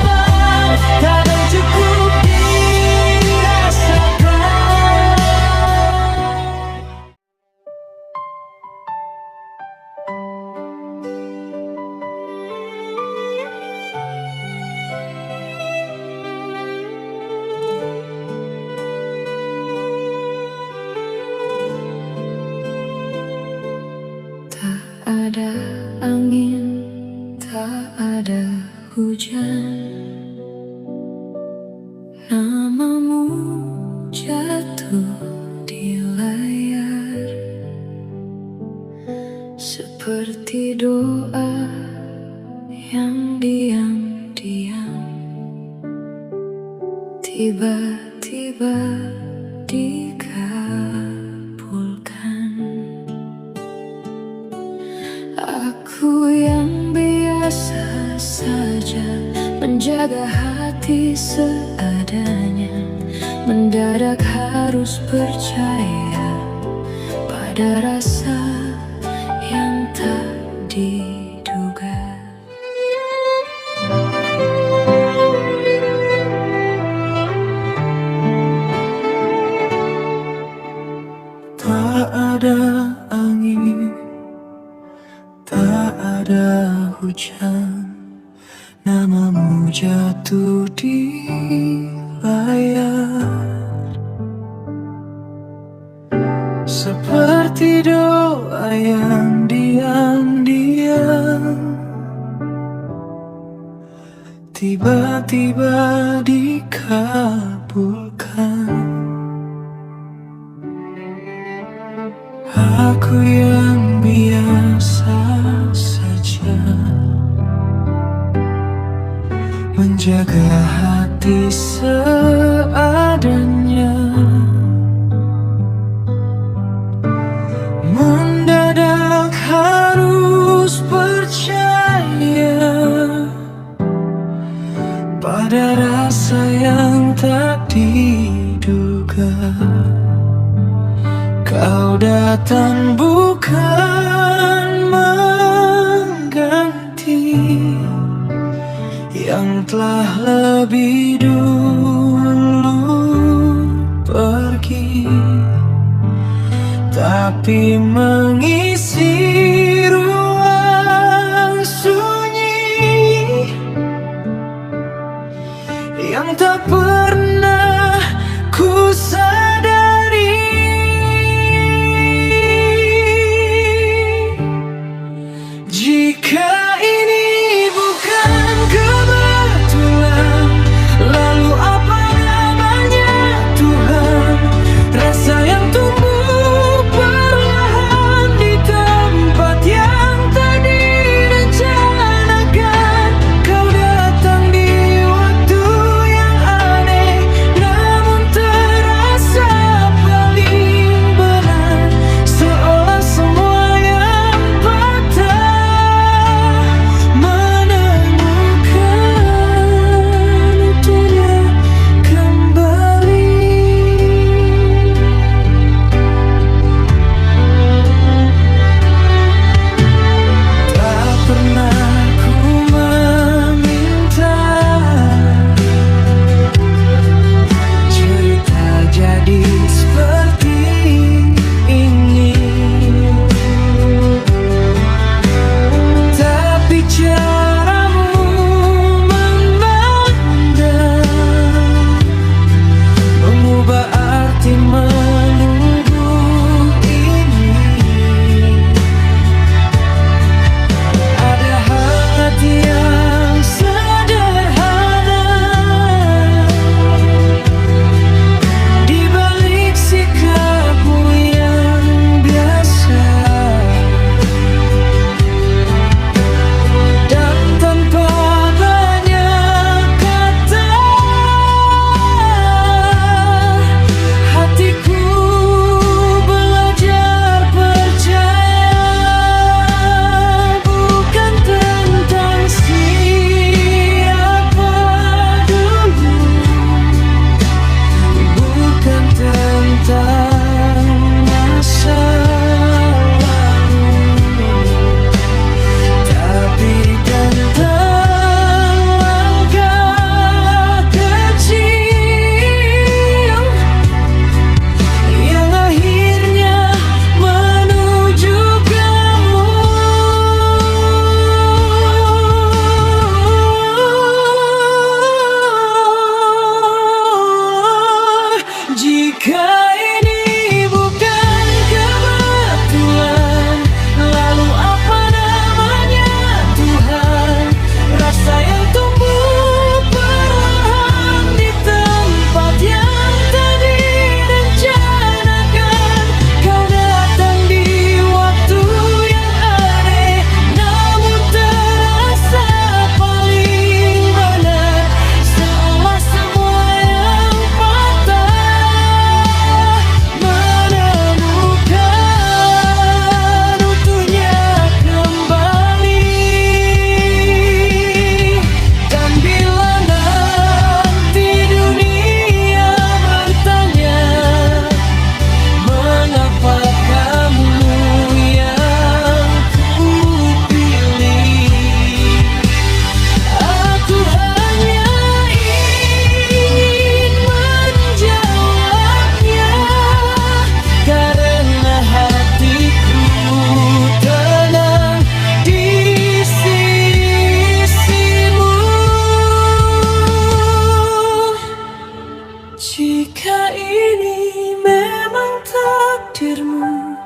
kadang cukup dirasakan. Tak ada angin, tak ada hujan, namamu jatuh di layar seperti doa yang diam-diam tiba-tiba dikabulkan. Aku yang biasa saja menjaga hati seadanya, mendadak harus percaya pada rasa yang tak diduga. Tak ada angin, tak ada hujan, namamu jatuh di layar seperti doa yang diam-diam tiba-tiba dikabulkan. Aku yang biasa saja menjaga hati seadanya, mendadak harus percaya pada rasa yang tak diduga. Kau datang bukan mengganti yang telah lebih dulu pergi, tapi mengisi ruang sunyi yang tak pernah ku sadari. Jika ini bukan kebetulan, lalu apa namanya Tuhan? Rasa yang tumbuh perlahan di tempat yang tak direncanakan. Kau datang di waktu yang aneh, namun terasa paling benar. Seolah semua yang patah menemukan utuhnya kembali. Tak pernah ku meminta cerita jadi seperti ini, tapi caramu memandang mengubah arti menunggu ini. Ada hangat yang sederhana di balik sikapmu yang biasa, dan tanpa banyak kata hatiku belajar percaya. Bukan tentang siapa dulu, bukan tentang masa lalu, tapi tentang langkah kecil yang akhirnya menuju kamu. Jika ini bukan kebetulan, lalu apa namanya Tuhan? Rasa yang tumbuh perlahan di tempat yang tak direncanakan. Kau datang di waktu yang aneh, namun terasa paling benar. Seolah semua yang patah menemukan utuhnya kembali. Dan bila nanti dunia bertanya, mengapa kamu yang kupilih, aku hanya ingin menjawabnya, karena hatiku tenang di sisimu. Jika ini memang takdirmu,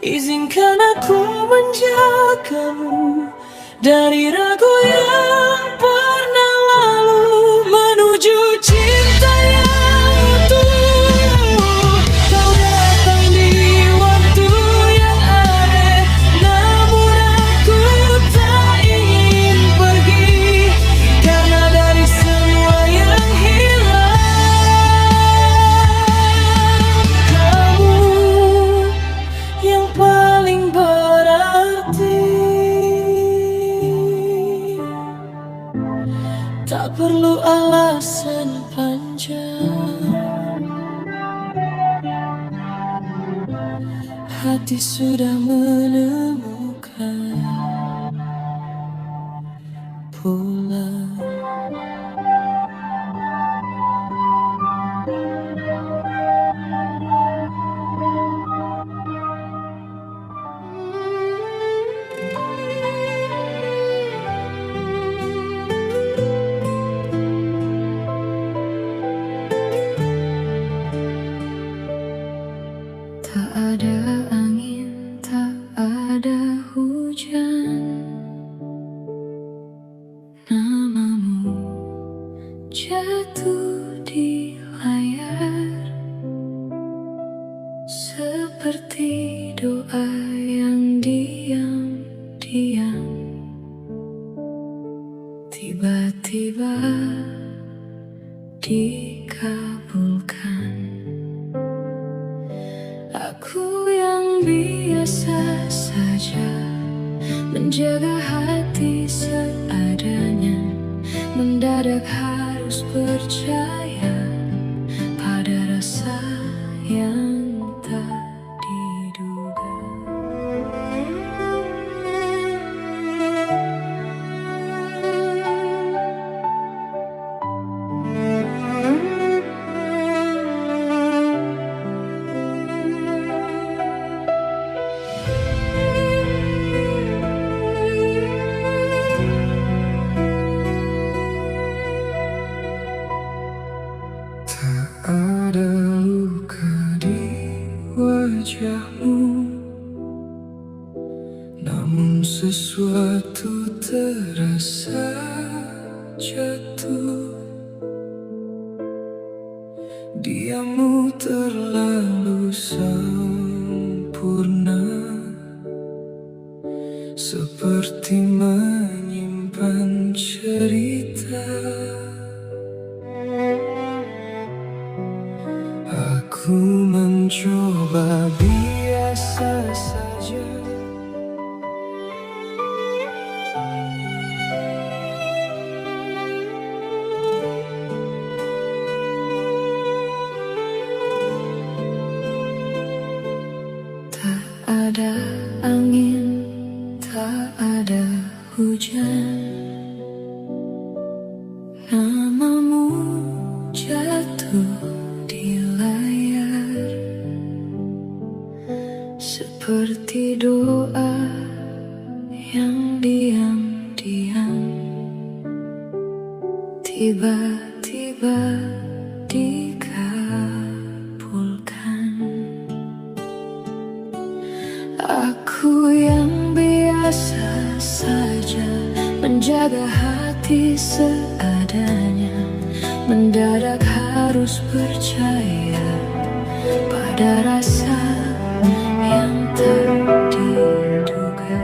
izinkan aku menjagamu dari ragu yang pernah lalu menuju cinta yang utuh. Kau datang di waktu yang aneh, namun aku tak ingin pergi, karena dari semua yang hilang, kamu yang paling berarti. tak perlu alasan panjang. Hati sudah menemukan pulang. Tak ada angin, tak ada hujan, namamu jatuh di layar, seperti doa yang diam-diam tiba-tiba dikabulkan. Aku yang biasa saja menjaga hati seadanya, mendadak harus percaya pada rasa yang tak diduga. Ada luka di wajahmu, namun sesuatu terasa jatuh. Diammu terlalu sempurna, seperti menyimpan cerita. Aku mencoba biasa saja, tak ada angin, tak ada hujan, namamu jatuh di layar, seperti doa yang diam-diam tiba-tiba dikabulkan. Aku yang biasa saja menjaga hati seadanya, mendadak harus percaya pada rasa yang tak diduga.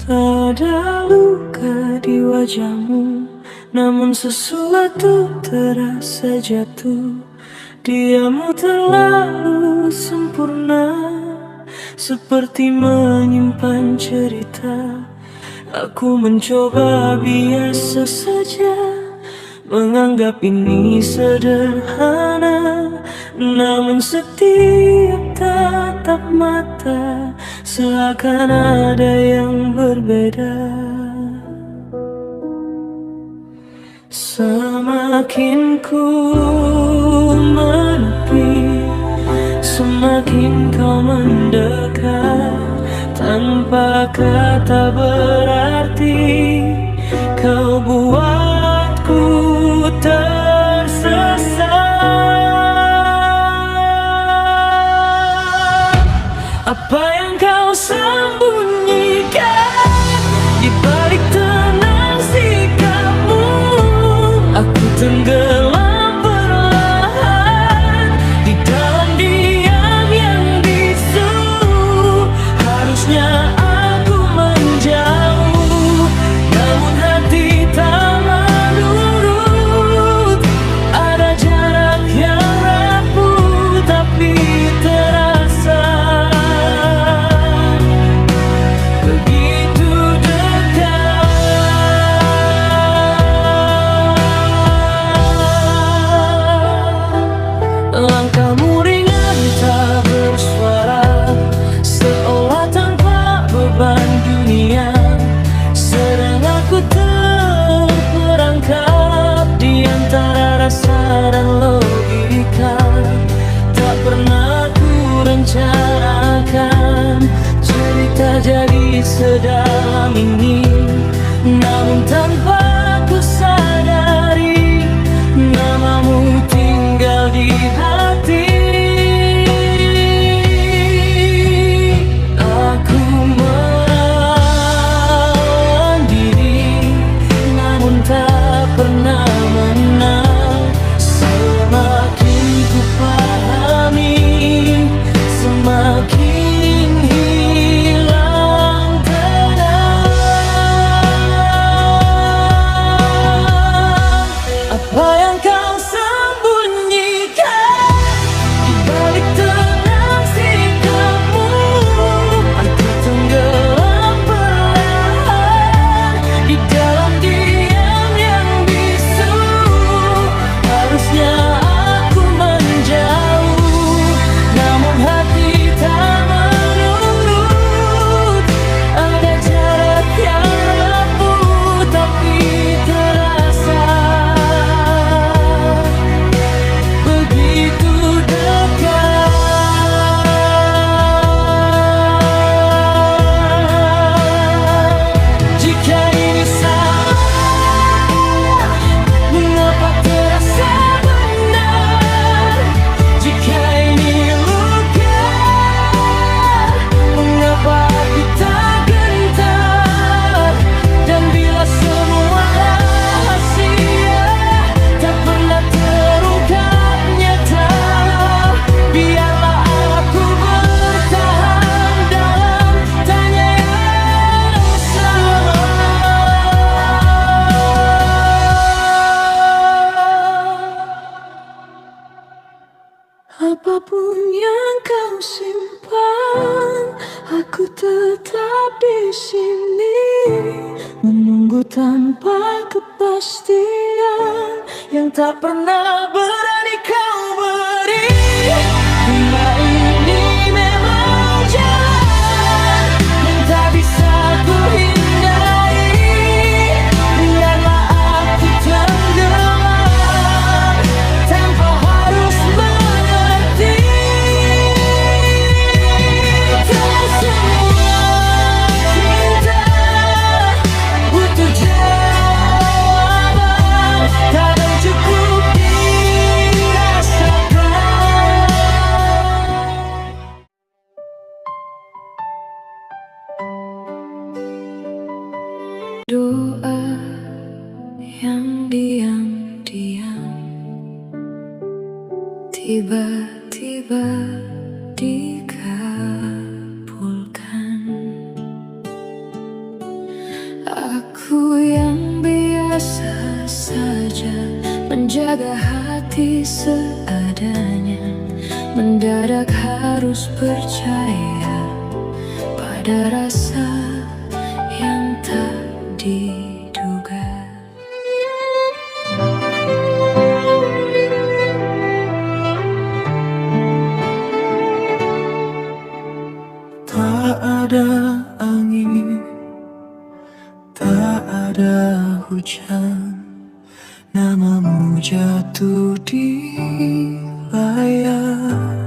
Tak ada luka di wajahmu, namun sesuatu terasa jatuh. Diammu terlalu sempurna, seperti menyimpan cerita. Aku mencoba biasa saja, menganggap ini sederhana, namun setiap tatap mata seakan ada yang berbeda. Semakin ku menepi, semakin kau mendekat, tanpa kata berarti kau buatku tersesat. Apa yang kau sembunyikan di balik tenang sikapmu? Aku tenggelam perlahan di dalam diam yang bisu. Harusnya aku menjauh, sedalam ini. Namun tanpa ku sadari, namamu tinggal di hati. Aku melawan diri, namun tak pernah menang. Semakin ku pahami, semakin hilang tenang. Apa yang kau sembunyikan di balik tenang sikapmu? Aku tenggelam perlahan di dalam diam yang bisu. Harusnya aku menjauh, namun hati tak menurut. Ada jarak yang rapuh tapi terasa begitu dekat. Jika ini salah, mengapa terasa benar? Jika ini luka, mengapa aku tak gentar? Dan bila semua rahasia tak pernah terungkap nyata, biarlah aku bertahan dalam tanya yang sama. Apapun yang kau simpan, aku tetap di sini, menunggu tanpa kepastian yang tak pernah berani kau beri. Bila ini memang jalan yang tak bisa ku hindari, biarlah aku tenggelam tanpa harus mengerti. Tak semua cinta butuh jawaban, kadang cukup dirasakan. Doa yang diam-diam tiba-tiba dikabulkan. Aku yang biasa saja menjaga hati seadanya, mendadak harus percaya pada rasa yang tak diduga. Tak ada angin, tak ada hujan, namamu jatuh di layar.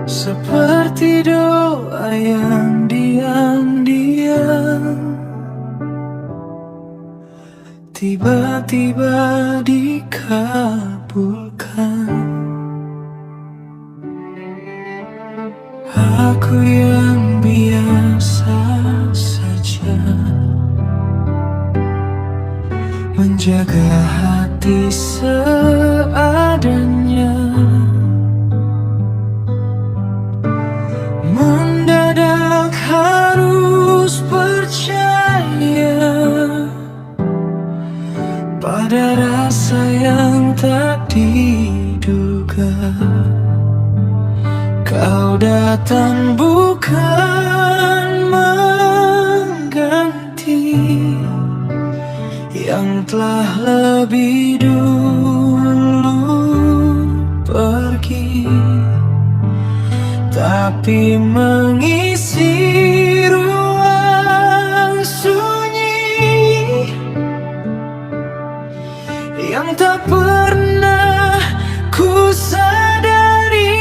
Seperti doa yang diam-diam tiba-tiba dikabulkan. Aku yang biasa saja menjaga hati seadanya, mendadak harus percaya pada rasa yang tak diduga. Kau datang bukan mengganti yang telah lebih dulu pergi, tapi mengisi ruang sunyi yang tak pernah ku sadari.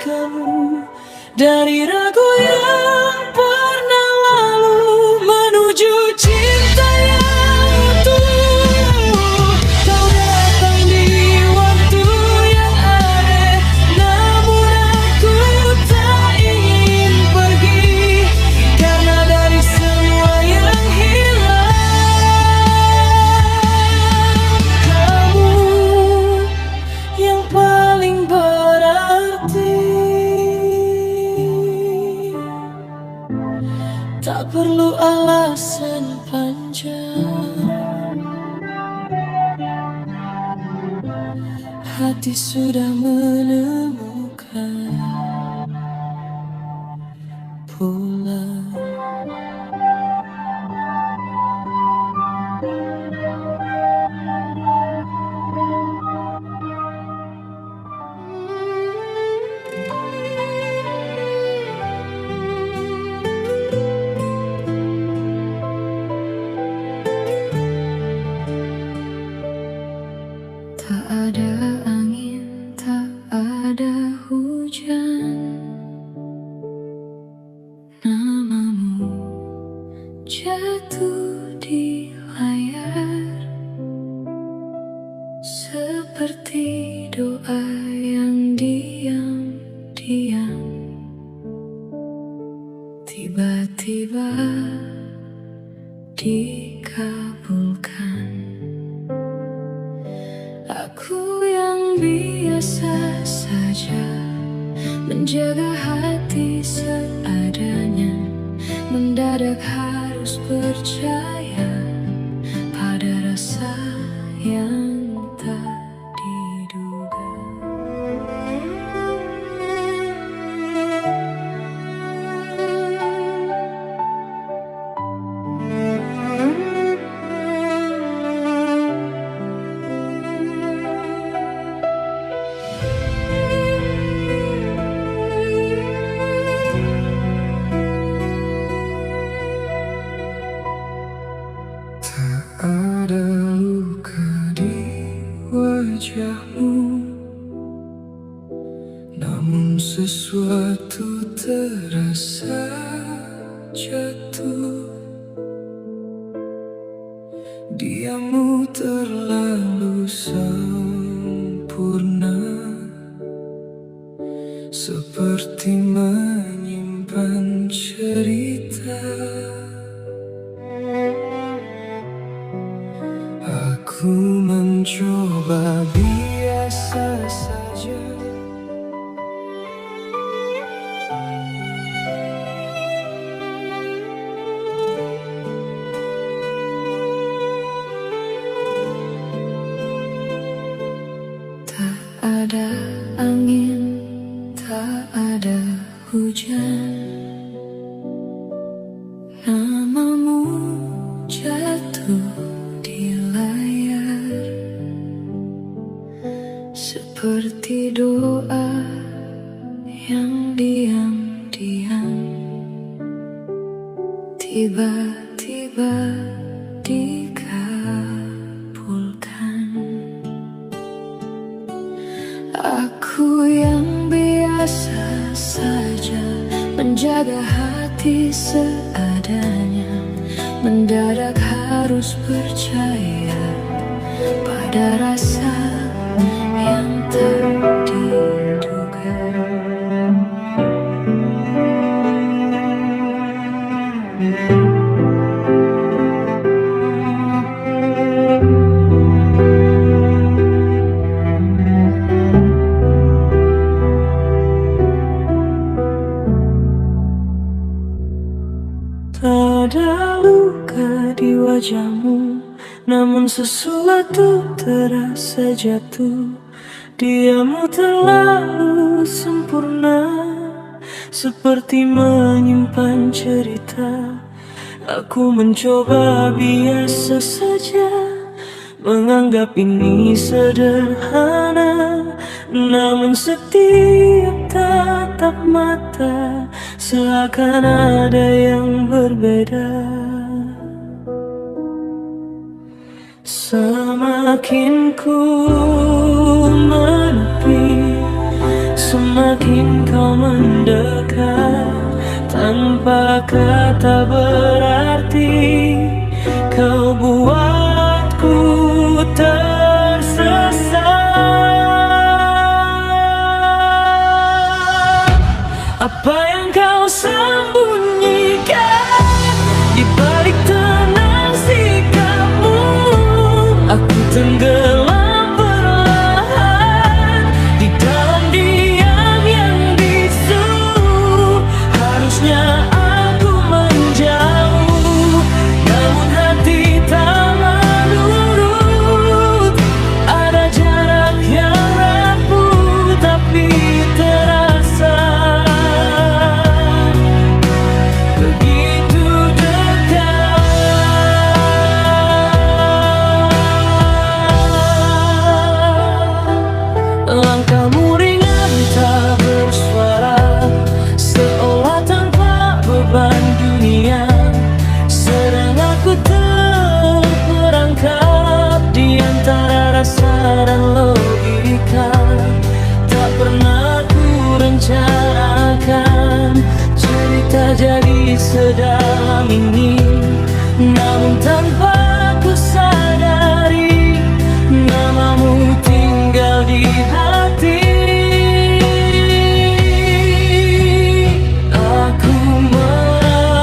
kamu dari ragu yang pernah lalu menuju cinta yang utuh. Kau datang di waktu yang ada, namun aku tak ingin pergi, karena dari semua yang hilang, kamu yang paling berarti. Tak perlu alasan panjang, hati sudah menemukan pulang. Tak ada angin, tak ada hujan, namamu jatuh di layar, seperti doa yang diam-diam tiba-tiba dikabulkan. Aku yang biasa saja menjaga hati seadanya, mendadak harus percaya pada rasa yang tak diduga. Ada luka di wajahmu, namun sesuatu terasa jatuh. Diammu terlalu sempurna, seperti menyimpan cerita. Aku mencoba biasa saja, Tak ada angin, tak ada hujan, namamu jatuh di layar, seperti doa yang diam-diam tiba-tiba dikabulkan. Aku yang biasa saja menjaga hati seadanya, mendadak harus percaya pada rasa yang tak diduga. tak ada luka di wajahmu, namun sesuatu terasa jatuh. Diammu terlalu sempurna, seperti menyimpan cerita. Aku mencoba biasa saja, menganggap ini sederhana, namun setiap tatap mata seakan ada yang berbeda. Semakin ku menepi, Semakin kau mendekat, tanpa kata berarti, kau buatku tersesat. Apa yang kau sembunyikan di balik tenang sikapmu? Aku tenggelam perlahan di dalam diam yang bisu. Harusnya aku menjauh, namun hati tak menurut. Ada jarak yang rapuh tapi terasa begitu dekat. Langkahmu ringan tak bersuara, seolah tanpa beban dunia. Sedang aku terperangkap di antara rasa dan logika. Tak pernah ku rencanakan cerita jadi sedalam ini, namun tanpa ku sadari namamu tinggal di hati. Aku melawan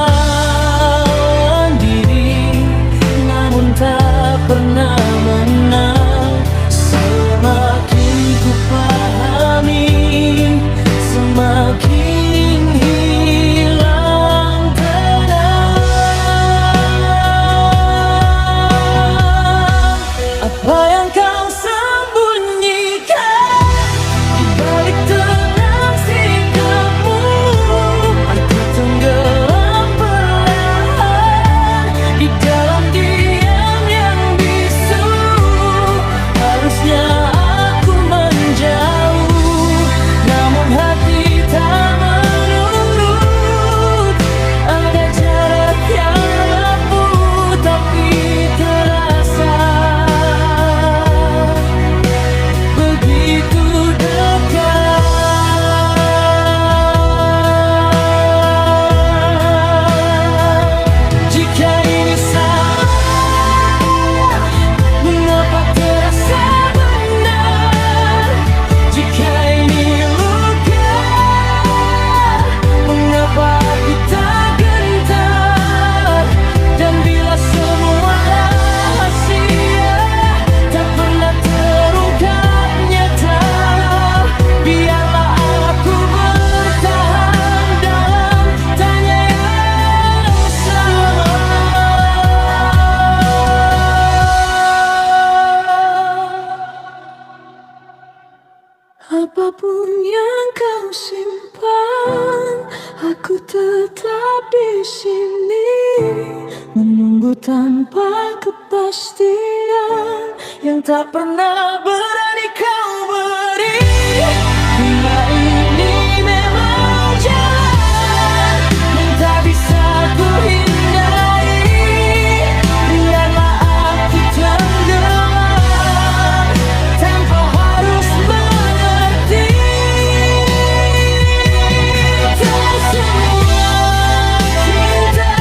diri, namun tak pernah menang. Semakin ku pahami, semakin hilang tenang. Apa yang kau sembunyikan di balik tenang sikapmu? Aku tenggelam perlahan di dalam diam yang bisu. Harusnya aku menjauh, namun hati tak menurut. Ada jarak yang rapuh tapi terasa begitu dekat. Jika ini salah, mengapa terasa benar? Jika ini luka, mengapa aku tak gentar? Dan bila semua rahasia tak pernah terungkap nyata, biarlah aku bertahan dalam tanya yang sama. Apapun yang kau simpan, aku tetap di sini, menunggu tanpa kepastian yang tak pernah berani kau beri. Bila ini memang jalan yang tak bisa ku hindari, biarlah aku tenggelam tanpa harus mengerti. Tak semua cinta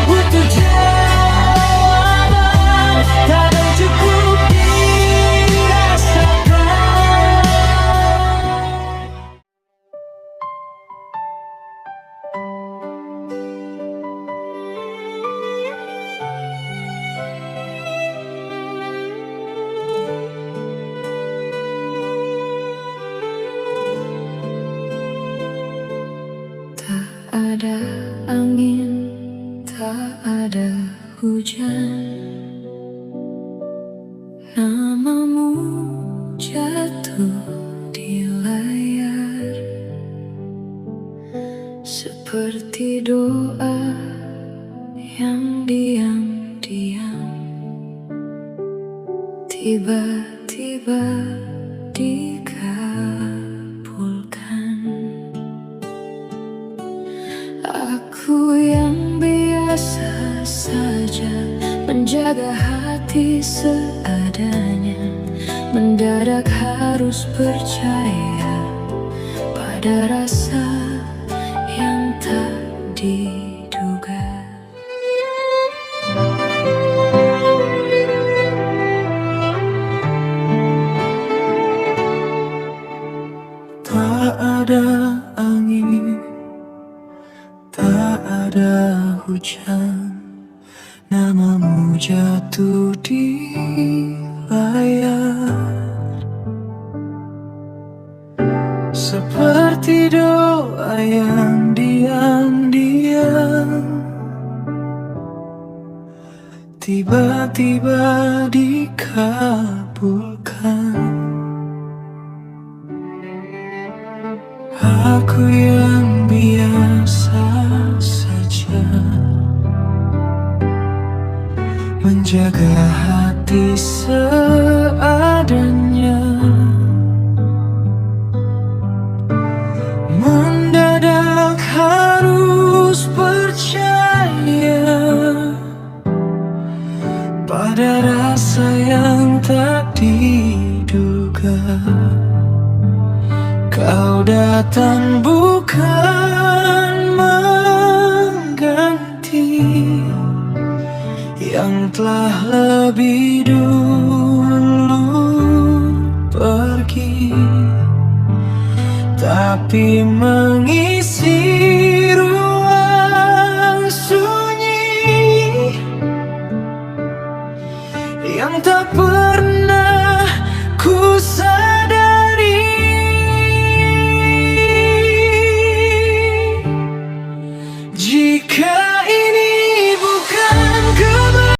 butuh jawaban, kadang cukup dirasakan. Tak ada angin, tak ada hujan, namamu jatuh di layar seperti doa yang diam-diam tiba-tiba dikabulkan. Aku yang biasa saja menjaga hati seadanya, mendadak harus percaya Ada rasa yang tak diduga. Tak ada angin, tak ada hujan, namamu jatuh di layar. Seperti doa yang diam-diam tiba-tiba dikabulkan. Aku yang biasa saja menjaga hati seadanya. Mendadak harus percaya pada rasa yang tak diduga. Kau datang bukan mengganti yang telah lebih dulu pergi, tapi mengisi ruang sunyi yang tak pernah ku sadari. Jika